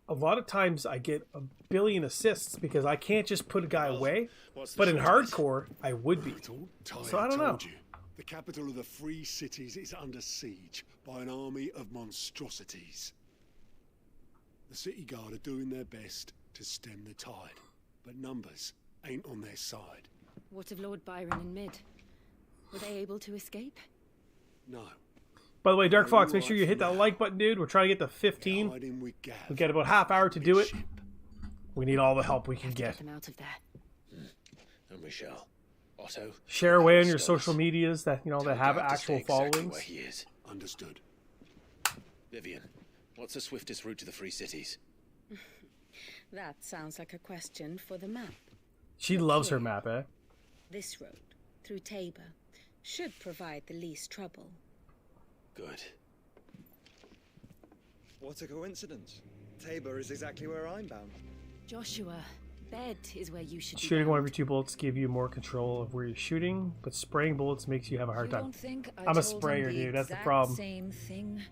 a lot of times I get a billion assists because I can't just put a guy away. But in hardcore, I would be. So I don't know. The capital of the Free Cities is under siege by an army of monstrosities. The city guard are doing their best to stem the tide, but numbers ain't on their side. What of Lord Byron and Mid? Were they able to escape? No. By the way, Dark Fox, make sure you hit that like button, dude. We're trying to get to 15. We got about half hour to do it. We need all the help we can get. Them out of there. And we shall. Otto. Share away on your social medias that that have actual exactly followings. where he is. Understood. Vivian, what's the swiftest route to the Free Cities? That sounds like a question for the map. She loves her map, eh? This road, through Tabor, should provide the least trouble. Good. What a coincidence. Tabor is exactly where I'm bound. Joshua, bed is where you should be. Shooting one of your 2 bullets give you more control of where you're shooting, but spraying bullets makes you have a hard time. I'm a sprayer, dude. That's the problem. Same thing.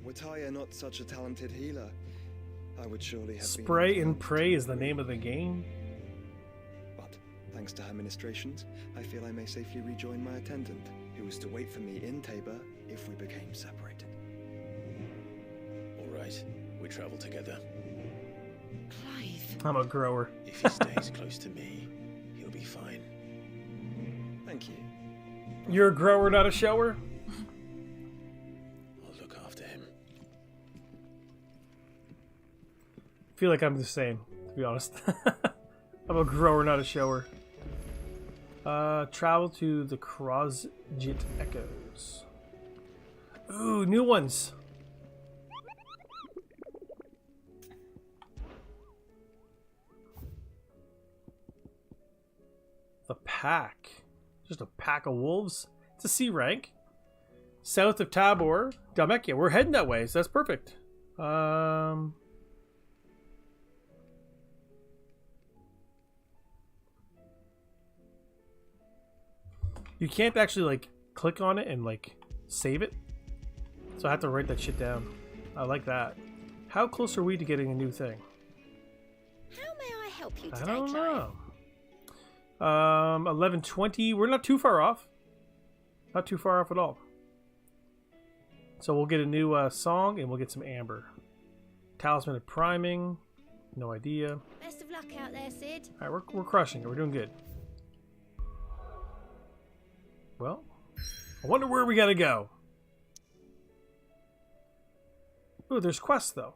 Were Tyre not such a talented healer, I would surely have Spray been and pray is the name of the game. But thanks to her ministrations, I feel I may safely rejoin my attendant, who was to wait for me in Tabor if we became separated. All right, we travel together. Clive. I'm a grower. If he stays close to me, he'll be fine. Thank you. You're a grower, not a shower? I'll look after him. I feel like I'm the same, to be honest. I'm a grower, not a shower. Travel to the Crosjit Echoes. Ooh, new ones. The pack. Just a pack of wolves. It's a C rank. South of Tabor. Dalmekia. We're heading that way, so that's perfect. You can't actually like click on it and like save it. So I have to write that shit down. I like that. How close are we to getting a new thing? How may I help you I today, don't Clive? know. 11:20. We're not too far off. Not too far off at all. So we'll get a new song and we'll get some amber. Talisman of priming. No idea. Best of luck out there, Sid. All right, we're crushing it. We're doing good. Well, I wonder where we gotta go. Ooh, there's quests though.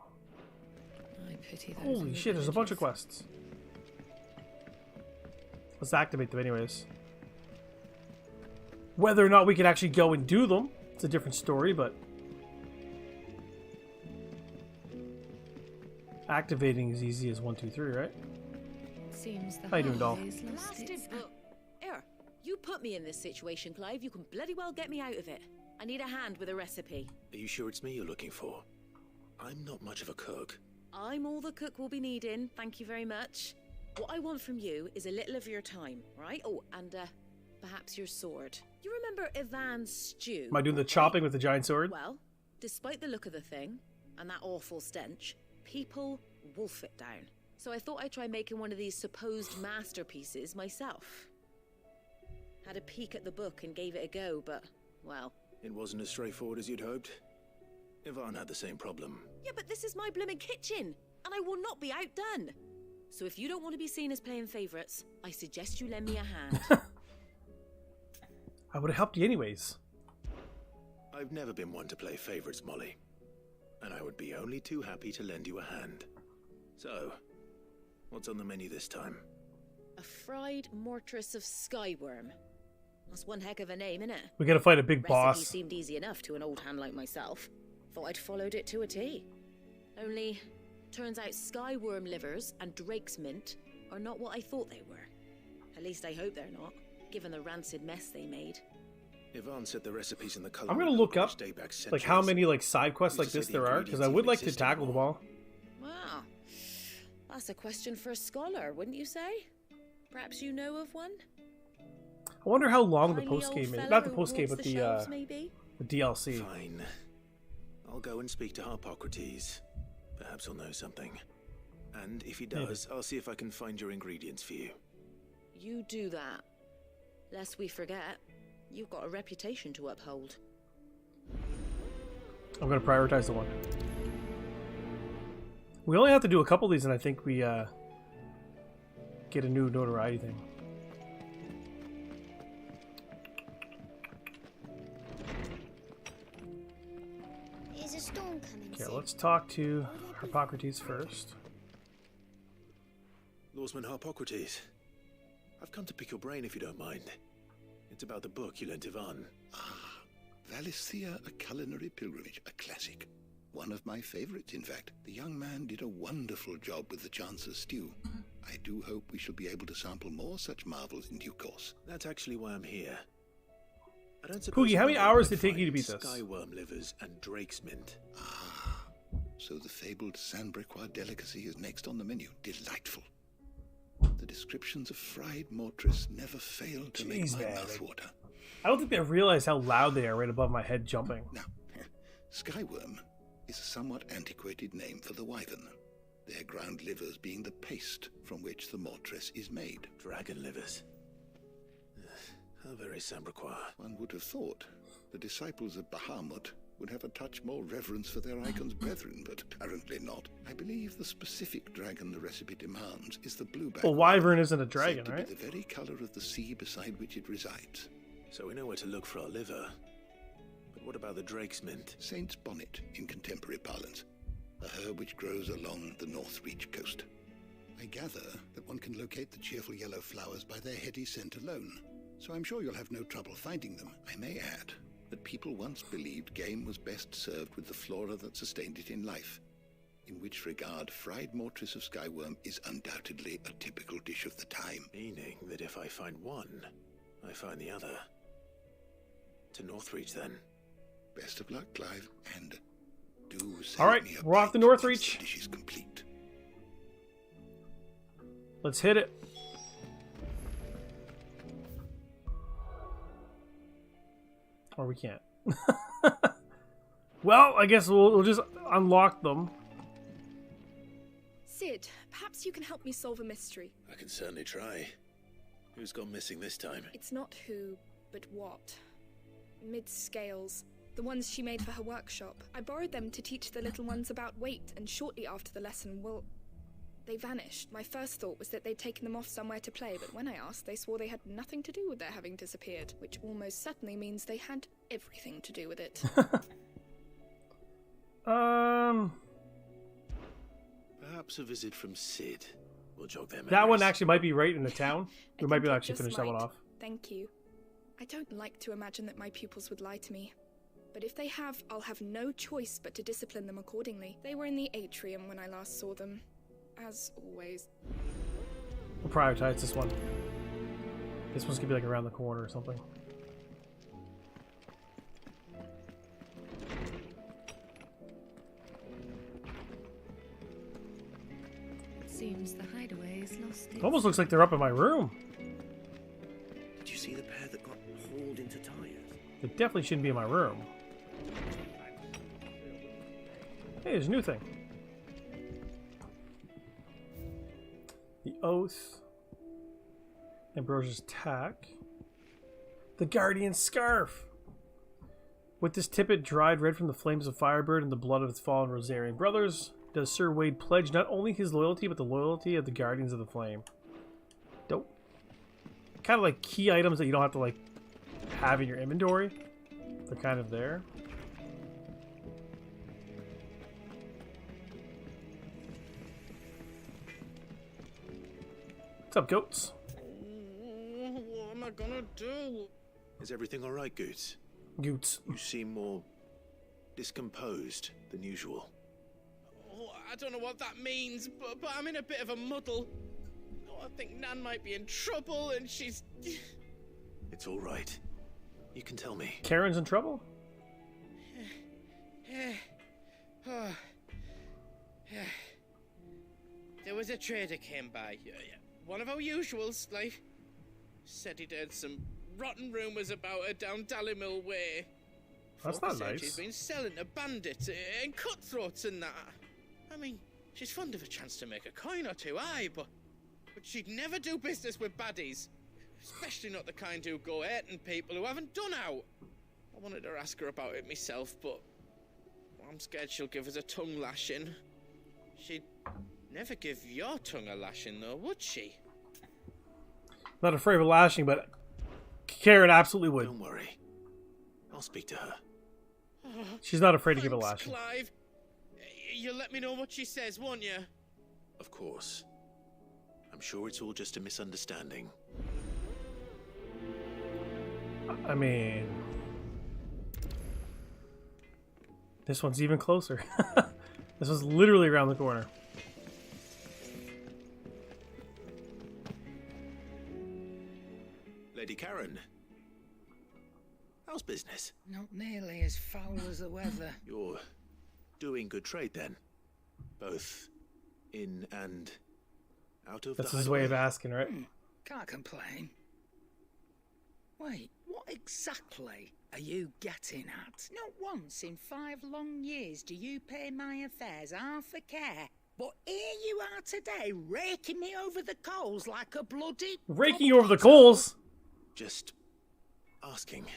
I pity those Holy shit, there's a bunch of quests. Let's activate them anyways. Whether or not we can actually go and do them, it's a different story, but activating is easy as 1, 2, 3, right? Seems the How you doing, doll? Blasted book. Here, you put me in this situation, Clive. You can bloody well get me out of it. I need a hand with a recipe. Are you sure it's me you're looking for? I'm not much of a cook. I'm all the cook will be needing, thank you very much. What I want from you is a little of your time, right? Oh, and perhaps your sword. You remember Ivan's stew? Am I doing the chopping with the giant sword? Well, despite the look of the thing, and that awful stench, people wolf it down. So I thought I'd try making one of these supposed masterpieces myself. Had a peek at the book and gave it a go, but, well... It wasn't as straightforward as you'd hoped. Ivan had the same problem. Yeah, but this is my blooming kitchen, and I will not be outdone. So if you don't want to be seen as playing favourites, I suggest you lend me a hand. I would have helped you anyways. I've never been one to play favourites, Molly. And I would be only too happy to lend you a hand. So, what's on the menu this time? A fried mortress of skyworm. That's one heck of a name, innit? We gotta fight a big boss. Recipe seemed easy enough to an old hand like myself. Thought I'd followed it to a T. Only, turns out skyworm livers and drake's mint are not what I thought they were. At least I hope they're not, given the rancid mess they made. Ivan said the recipes in the color. I'm gonna look up like how many like side quests like this there are, because I would like to tackle them all. Wow. That's a question for a scholar, wouldn't you say? Perhaps you know of one? I wonder how long the Tiny post old game is. fellow Not the who post game, hoards but the shelves, maybe? the DLC. Fine. I'll go and speak to Harpocrates. Perhaps he'll know something. And if he does, I'll see if I can find your ingredients for you. You do that. Lest we forget, you've got a reputation to uphold. I'm going to prioritize the one. We only have to do a couple of these, and I think we get a new notoriety thing. Is a storm coming? Okay, let's talk to Harpocrates first. Lawsman Harpocrates, I've come to pick your brain if you don't mind. It's about the book you lent Ivan. Valisthea, A Culinary Pilgrimage, a classic. One of my favorites, in fact. The young man did a wonderful job with the Chance's stew. I do hope we shall be able to sample more such marvels in due course. That's actually why I'm here. I don't suppose Poogie, how many you know hours where did it I take you to find beat this? Skyworm livers and drake's mint. So the fabled Sandbrequois delicacy is next on the menu. Delightful. The descriptions of fried mortress never fail to make my mouth water. I don't think they realize how loud they are right above my head jumping. Now, Skyworm is a somewhat antiquated name for the wyvern. Their ground livers being the paste from which the mortress is made. Dragon livers. How very Sandbrequois. One would have thought the disciples of Bahamut would have a touch more reverence for their icon's brethren, but apparently not. I believe the specific dragon the recipe demands is the blueback. Well, wyvern isn't a dragon, said to right? be the very color of the sea beside which it resides. So we know where to look for our liver. But what about the drake's mint? Saint's bonnet in contemporary parlance. A herb which grows along the North Reach coast. I gather that one can locate the cheerful yellow flowers by their heady scent alone. So I'm sure you'll have no trouble finding them. I may add that people once believed game was best served with the flora that sustained it in life. In which regard, fried mortress of Skyworm is undoubtedly a typical dish of the time. Meaning that if I find one, I find the other. To Northreach, then. Best of luck, Clive, and do save All right, me a we're off to bite once Northreach. the dish is complete. Let's hit it. Or we can't. Well, I guess we'll just unlock them. Sid, perhaps you can help me solve a mystery. I can certainly try. Who's gone missing this time? It's not who, but what. Mid-scales. The ones she made for her workshop. I borrowed them to teach the little ones about weight, and shortly after the lesson, well, they vanished. My first thought was that they'd taken them off somewhere to play, but when I asked, they swore they had nothing to do with their having disappeared, which almost certainly means they had everything to do with it. Perhaps a visit from Sid will jog their memories. That one actually might be right in the town. We might be able to actually Just finish that one might. off. Thank you. I don't like to imagine that my pupils would lie to me. But if they have, I'll have no choice but to discipline them accordingly. They were in the atrium when I last saw them. As always. We'll prioritize this one. This one's gonna be like around the corner or something. Seems the hideaway is lost. It almost looks like they're up in my room. Did you see the pair that got hauled into tires? They definitely shouldn't be in my room. Hey, there's a new thing. The Oath. Ambrosia's Tack. The Guardian's Scarf. With this tippet dried red from the flames of Firebird and the blood of its fallen Rosarian brothers, does Sir Wade pledge not only his loyalty, but the loyalty of the Guardians of the Flame. Dope. Kind of like key items that you don't have to like have in your inventory. They're kind of there. What's up, goats? What am I gonna do? Is everything all right, Goots? Goots. You seem more discomposed than usual. Oh, I don't know what that means, but I'm in a bit of a muddle. Oh, I think Nan might be in trouble, and she's... It's all right. You can tell me. Karen's in trouble? There was a trader came by. one of our usuals, like. Said he'd heard some rotten rumours about her down Dallimil Way. That's Folk not said nice. She's been selling to bandits and cutthroats and that. I mean, she's fond of a chance to make a coin or two, aye, but she'd never do business with baddies. Especially not the kind who go hurting people who haven't done out. I wanted to ask her about it myself, but I'm scared she'll give us a tongue lashing. She'd never give your tongue a lashing, though, would she? Not afraid of a lashing, but Karen absolutely would. Don't worry. I'll speak to her. She's not afraid to give a Thanks, lashing. Clive. You'll let me know what she says, won't you? Of course. I'm sure it's all just a misunderstanding. I mean, this one's even closer. This was literally around the corner. Lady Karen, how's business? Not nearly as foul as the weather. You're doing good trade then? Both in and out of That's the his way of hideaway? asking, right? Can't complain. Wait, what exactly are you getting at? Not once in 5 long years do you pay my affairs half a care. But here you are today, raking me over the coals like a bloody... Raking you over the coals? Just asking.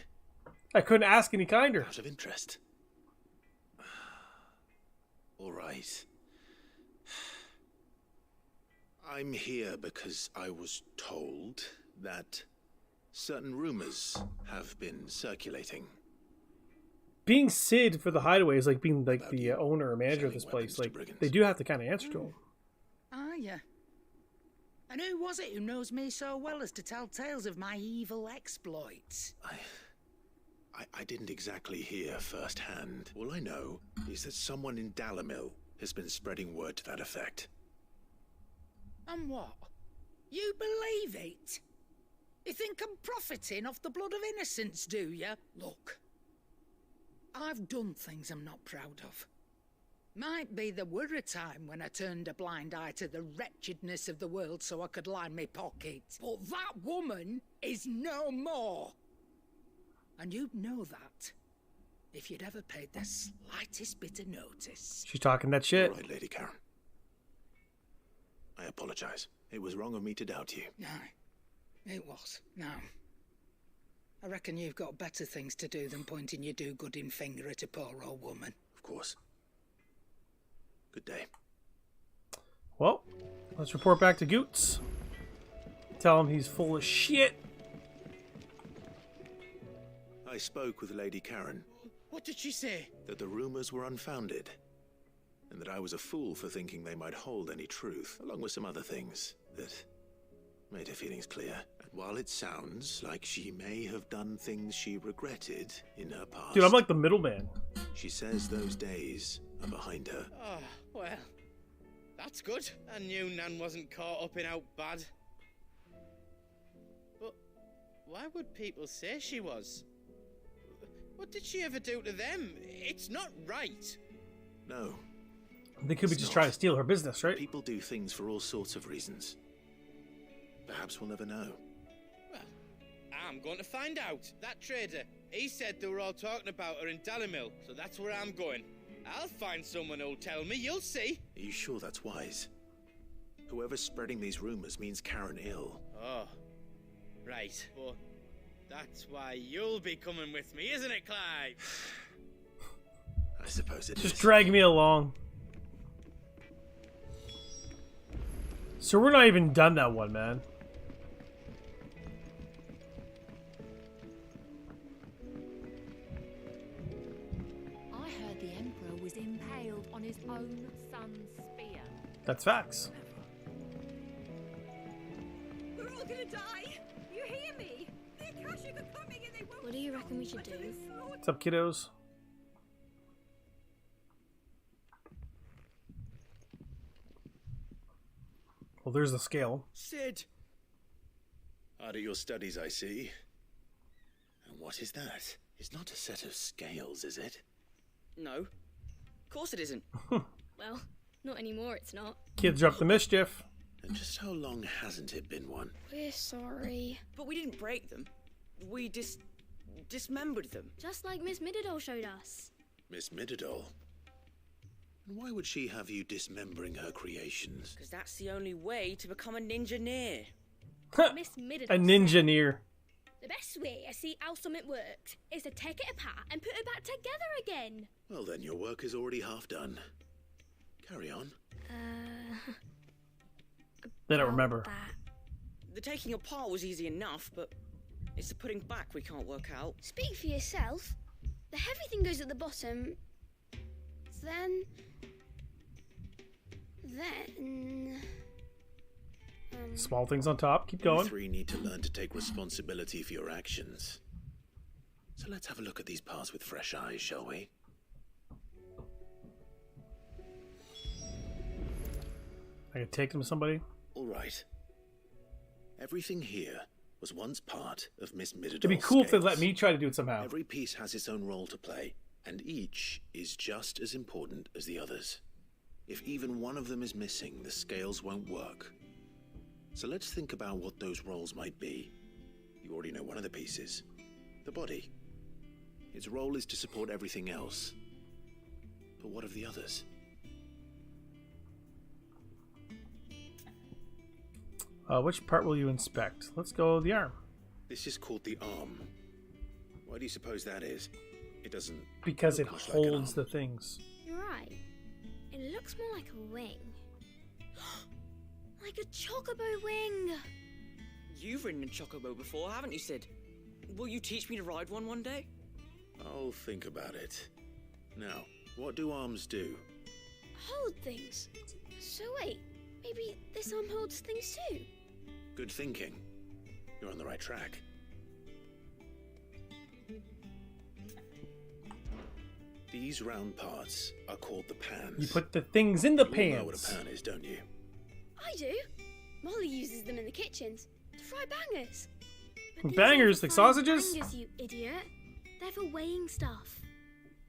I couldn't ask any kinder. Out of interest. All right. I'm here because I was told that certain rumors have been circulating. Being Sid for the Hideaway is like being like the owner or manager of this place. Like they do have to kind of answer to him. Are you? And who was it who knows me so well as to tell tales of my evil exploits? I didn't exactly hear firsthand. All I know is that someone in Dallimil has been spreading word to that effect. And what? You believe it? You think I'm profiting off the blood of innocents, do you? Look, I've done things I'm not proud of. Might be there were a time when I turned a blind eye to the wretchedness of the world so I could line my pockets. But that woman is no more. And you'd know that if you'd ever paid the slightest bit of notice. She's talking that shit. All right, Lady Karen. I apologize. It was wrong of me to doubt you. No, it was. No. I reckon you've got better things to do than pointing your do-gooding finger at a poor old woman. Of course. Good day. Well, let's report back to Goots. Tell him he's full of shit. I spoke with Lady Karen. What did she say? That the rumors were unfounded. And that I was a fool for thinking they might hold any truth, along with some other things that made her feelings clear. And while it sounds like she may have done things she regretted in her past... Dude, I'm like the middleman. She says those days are behind her. Oh, well, that's good. I knew Nan wasn't caught up in out bad. But why would people say she was? What did she ever do to them? It's not right. No. They could be just trying to steal her business, right? People do things for all sorts of reasons. Perhaps we'll never know. Well, I'm going to find out. That trader, he said they were all talking about her in Dallimil, so that's where I'm going. I'll find someone who'll tell me, you'll see. Are you sure that's wise? Whoever's spreading these rumors means Karen ill. Oh, right. But that's why you'll be coming with me, isn't it, Clive? I suppose it is. Just drag me along. So we're not even done that one, man. I heard the Emperor was impaled on his own son's spear. That's facts. We're all gonna die! You hear me? The Akashic are coming and they won't. What do you reckon we should do? What's up, kiddos? Well, there's the scale. Sid! Out of your studies, I see. And what is that? It's not a set of scales, is it? No. Of course it isn't. Well, not anymore, it's not. Kids are up to mischief. And just how long hasn't it been one? We're sorry. But we didn't break them. We dismembered them. Just like Miss Mididol showed us. Miss Mididol? And why would she have you dismembering her creations? Because that's the only way to become a ninja-neer. Miss Mididol A ninja-neer. The best way to see how something works is to take it apart and put it back together again. Well then, your work is already half done. Carry on. They don't remember. The taking apart was easy enough, but it's the putting back we can't work out. Speak for yourself. The heavy thing goes at the bottom. Then... Small things on top. Keep going. You three need to learn to take responsibility for your actions. So let's have a look at these parts with fresh eyes, shall we? I can take them to somebody. All right. Everything here was once part of Miss Mididol's It'd be cool if they scales. let me try to do it somehow. Every piece has its own role to play, and each is just as important as the others. If even one of them is missing, the scales won't work. So let's think about what those roles might be. You already know one of the pieces. The body. Its role is to support everything else. But what of the others? Which part will you inspect? Let's go the arm. This is called the arm. Why do you suppose that is? It doesn't... Because it look much like an holds arm. the things. You're right. It looks more like a wing. Like a chocobo wing. You've ridden a chocobo before, haven't you, Sid? Will you teach me to ride one day? I'll think about it. Now, what do arms do? Hold things. So wait, maybe this arm holds things too? Good thinking. You're on the right track. These round parts are called the pans. You put the things in the You all pans. know what a pan is, don't you? I do. Molly uses them in the kitchens to fry bangers. But these Bangers, aren't like frying sausages? Bangers, you idiot. They're for weighing stuff.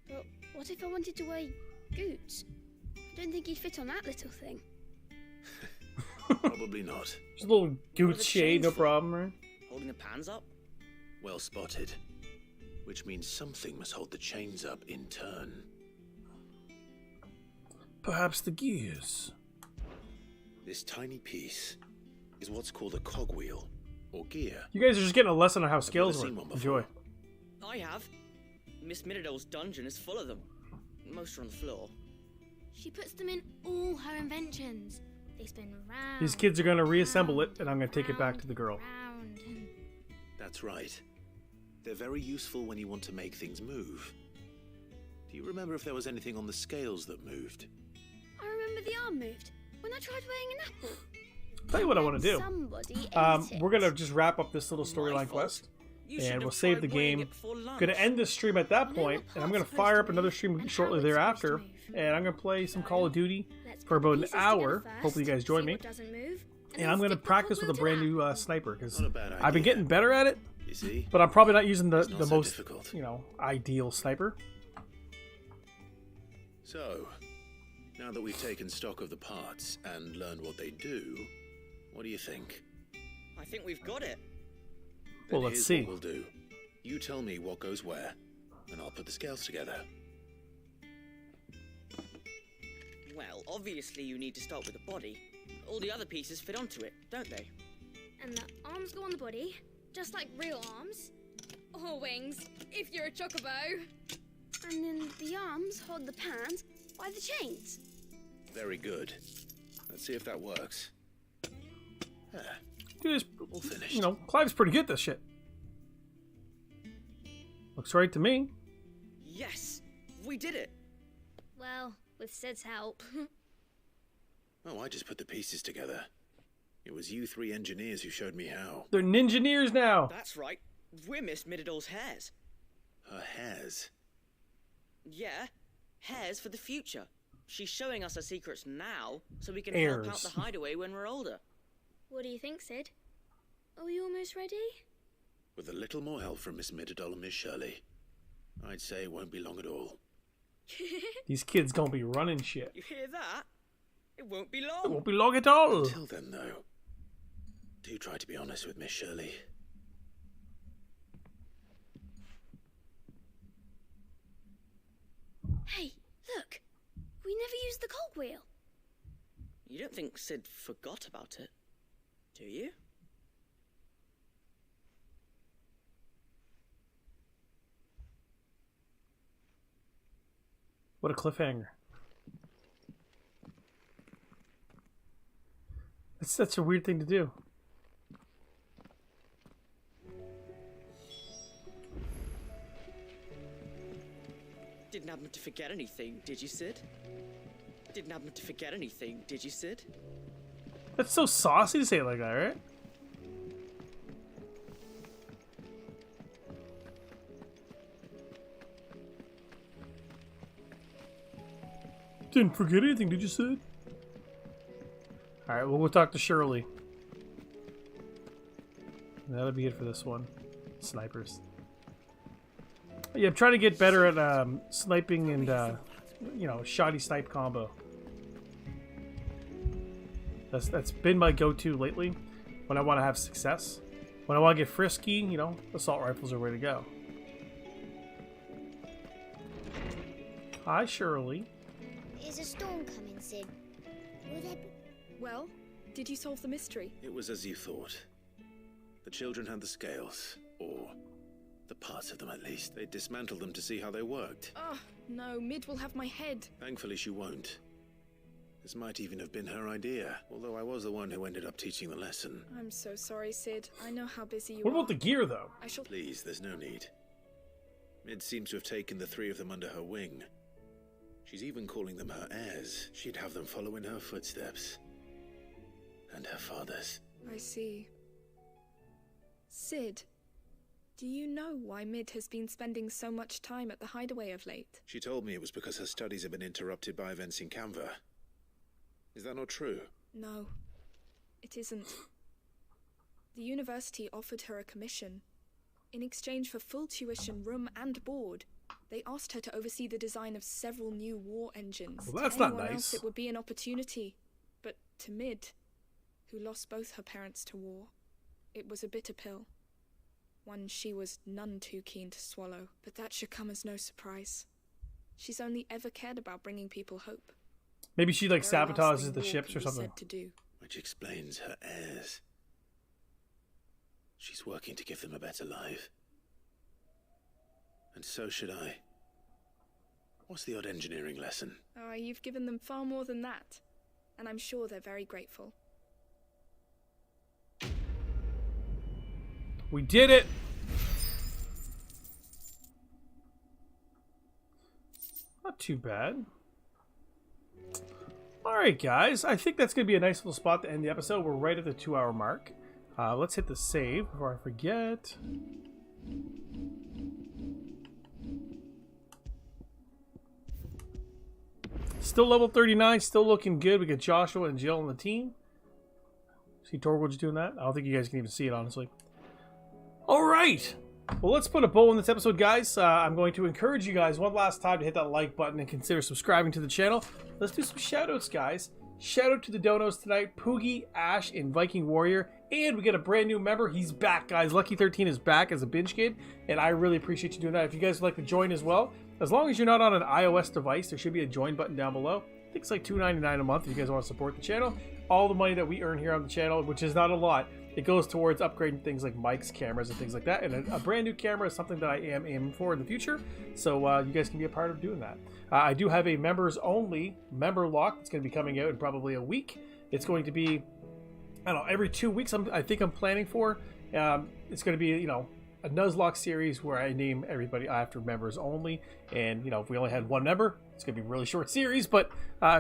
But what if I wanted to weigh goods? I don't think he'd fit on that little thing. Probably not. Just a little What are goot the shade, no chains for? problem, right? Holding the pans up? Well spotted. Which means something must hold the chains up in turn. Perhaps the gears. This tiny piece is what's called a cogwheel, or gear. You guys are just getting a lesson on how Have you scales ever work. seen one before? Enjoy. I have. Miss Mididol's dungeon is full of them. Most are on the floor. She puts them in all her inventions. They spin round. These kids are going to reassemble it, and I'm going to take it back to the girl. Round. That's right. They're very useful when you want to make things move. Do you remember if there was anything on the scales that moved? I remember the arm moved when I tried weighing an apple. Tell you what I want to do. Somebody ate it. We're going to just wrap up this little storyline quest. You should And have we'll save the tried weighing game. it before lunch. Going to end this stream at that point, and I'm going to fire up another stream shortly thereafter, and I'm going to play some Call of Duty for about an hour. Hopefully you guys join me. And I'm going to practice with a brand new sniper, because Not a bad I've been idea. getting better at it, You see? but I'm probably not using the It's not so most, difficult. ideal sniper. So, now that we've taken stock of the parts and learned what they do, what do you think? I think we've got it. Well, Then let's here's see. what we'll do. You tell me what goes where, and I'll put the scales together. Well, obviously you need to start with the body. All the other pieces fit onto it, don't they? And the arms go on the body, just like real arms. Or wings, if you're a chocobo. And then the arms hold the pans by the chains. Very good. Let's see if that works. There. Dude, All finished. Clive's pretty good at this shit. Looks right to me. Yes! We did it! Well, with Sid's help. Oh, I just put the pieces together. It was you three engineers who showed me how. They're ninja-neers now. That's right. We're Miss Mididol's hairs. Her hairs. Yeah, hairs for the future. She's showing us her secrets now, so we can help out Heirs. the hideaway when we're older. What do you think, Sid? Are we almost ready? With a little more help from Miss Mididol and Miss Shirley, I'd say it won't be long at all. These kids gonna be running shit. You hear that? It won't be long. It won't be long at all. Until then, though, do try to be honest with Miss Shirley. Hey, look. We never used the cogwheel. You don't think Sid forgot about it, do you? What a cliffhanger. That's such a weird thing to do. Didn't happen to forget anything, did you, Sid? Didn't happen to forget anything, did you, Sid? That's so saucy to say it like that, right? Didn't forget anything, did you, Sid? Alright, we'll go talk to Shirley. That'll be it for this one. Snipers. Yeah, I'm trying to get better at sniping and, you know, shoddy snipe combo. That's been my go-to lately when I want to have success. When I want to get frisky, you know, assault rifles are the way to go. Hi, Shirley. Is a storm coming, Sid? Will there be... Well, did you solve the mystery? It was as you thought. The children had the scales, or the parts of them at least. They dismantled them to see how they worked. Oh, no, Mid will have my head. Thankfully she won't. This might even have been her idea, although I was the one who ended up teaching the lesson. I'm so sorry, Sid. I know how busy you are. What about the gear, though? I shall... Please, there's no need. Mid seems to have taken the three of them under her wing. She's even calling them her heirs. She'd have them follow in her footsteps. And her father's. I see. Sid, do you know why Mid has been spending so much time at the hideaway of late? She told me it was because her studies have been interrupted by events in Canva. Is that not true? No, it isn't. The university offered her a commission. In exchange for full tuition, room and board, they asked her to oversee the design of several new war engines. Well, that's to not anyone nice. else, it would be an opportunity. But to Mid, who lost both her parents to war, it was a bitter pill. One she was none too keen to swallow. But that should come as no surprise. She's only ever cared about bringing people hope. Maybe she like Very last sabotages thing the war ships can or be something. said to do. Which explains her heirs. She's working to give them a better life. And so should I. What's the odd engineering lesson? Oh, you've given them far more than that. And I'm sure they're very grateful. We did it! Not too bad. Alright guys, I think that's going to be a nice little spot to end the episode. We're right at the 2-hour mark. Let's hit the save before I forget. Still level 39, still looking good. We got Joshua and Jill on the team. See Torgold just doing that? I don't think you guys can even see it, honestly. Alright! Well, let's put a bow on this episode, guys. I'm going to encourage you guys one last time to hit that like button and consider subscribing to the channel. Let's do some shoutouts, guys. Shout out to the donos tonight, Poogie, Ash, and Viking Warrior. And we get a brand new member. He's back, guys. Lucky13 is back as a binge kid, and I really appreciate you doing that. If you guys would like to join as well, as long as you're not on an iOS device, there should be a join button down below. I think it's like $2.99 a month if you guys want to support the channel. All the money that we earn here on the channel, which is not a lot, it goes towards upgrading things like mics, cameras, and things like that. And a brand new camera is something that I am aiming for in the future. So you guys can be a part of doing that. I do have a members-only member lock that's going to be coming out in probably a week. It's going to be, I don't know, every 2 weeks I think I'm planning for. It's going to be, you know, a Nuzlocke series where I name everybody after members only. And, you know, if we only had one member, it's going to be a really short series. But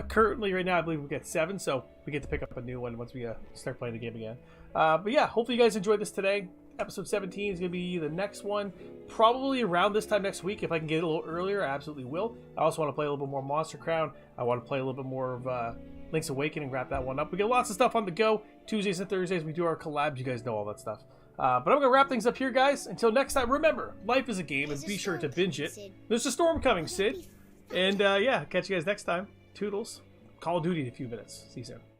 currently, right now, I believe we get 7. So we get to pick up a new one once we start playing the game again. But yeah, hopefully you guys enjoyed this today. Episode 17 is going to be the next one. Probably around this time next week. If I can get it a little earlier, I absolutely will. I also want to play a little bit more Monster Crown. I want to play a little bit more of Link's Awakening, wrap that one up. We get lots of stuff on the go. Tuesdays and Thursdays, we do our collabs. You guys know all that stuff. But I'm going to wrap things up here, guys. Until next time, remember, life is a game, and be sure to binge it. There's a storm coming, Sid. And yeah, catch you guys next time. Toodles. Call of Duty in a few minutes. See you soon.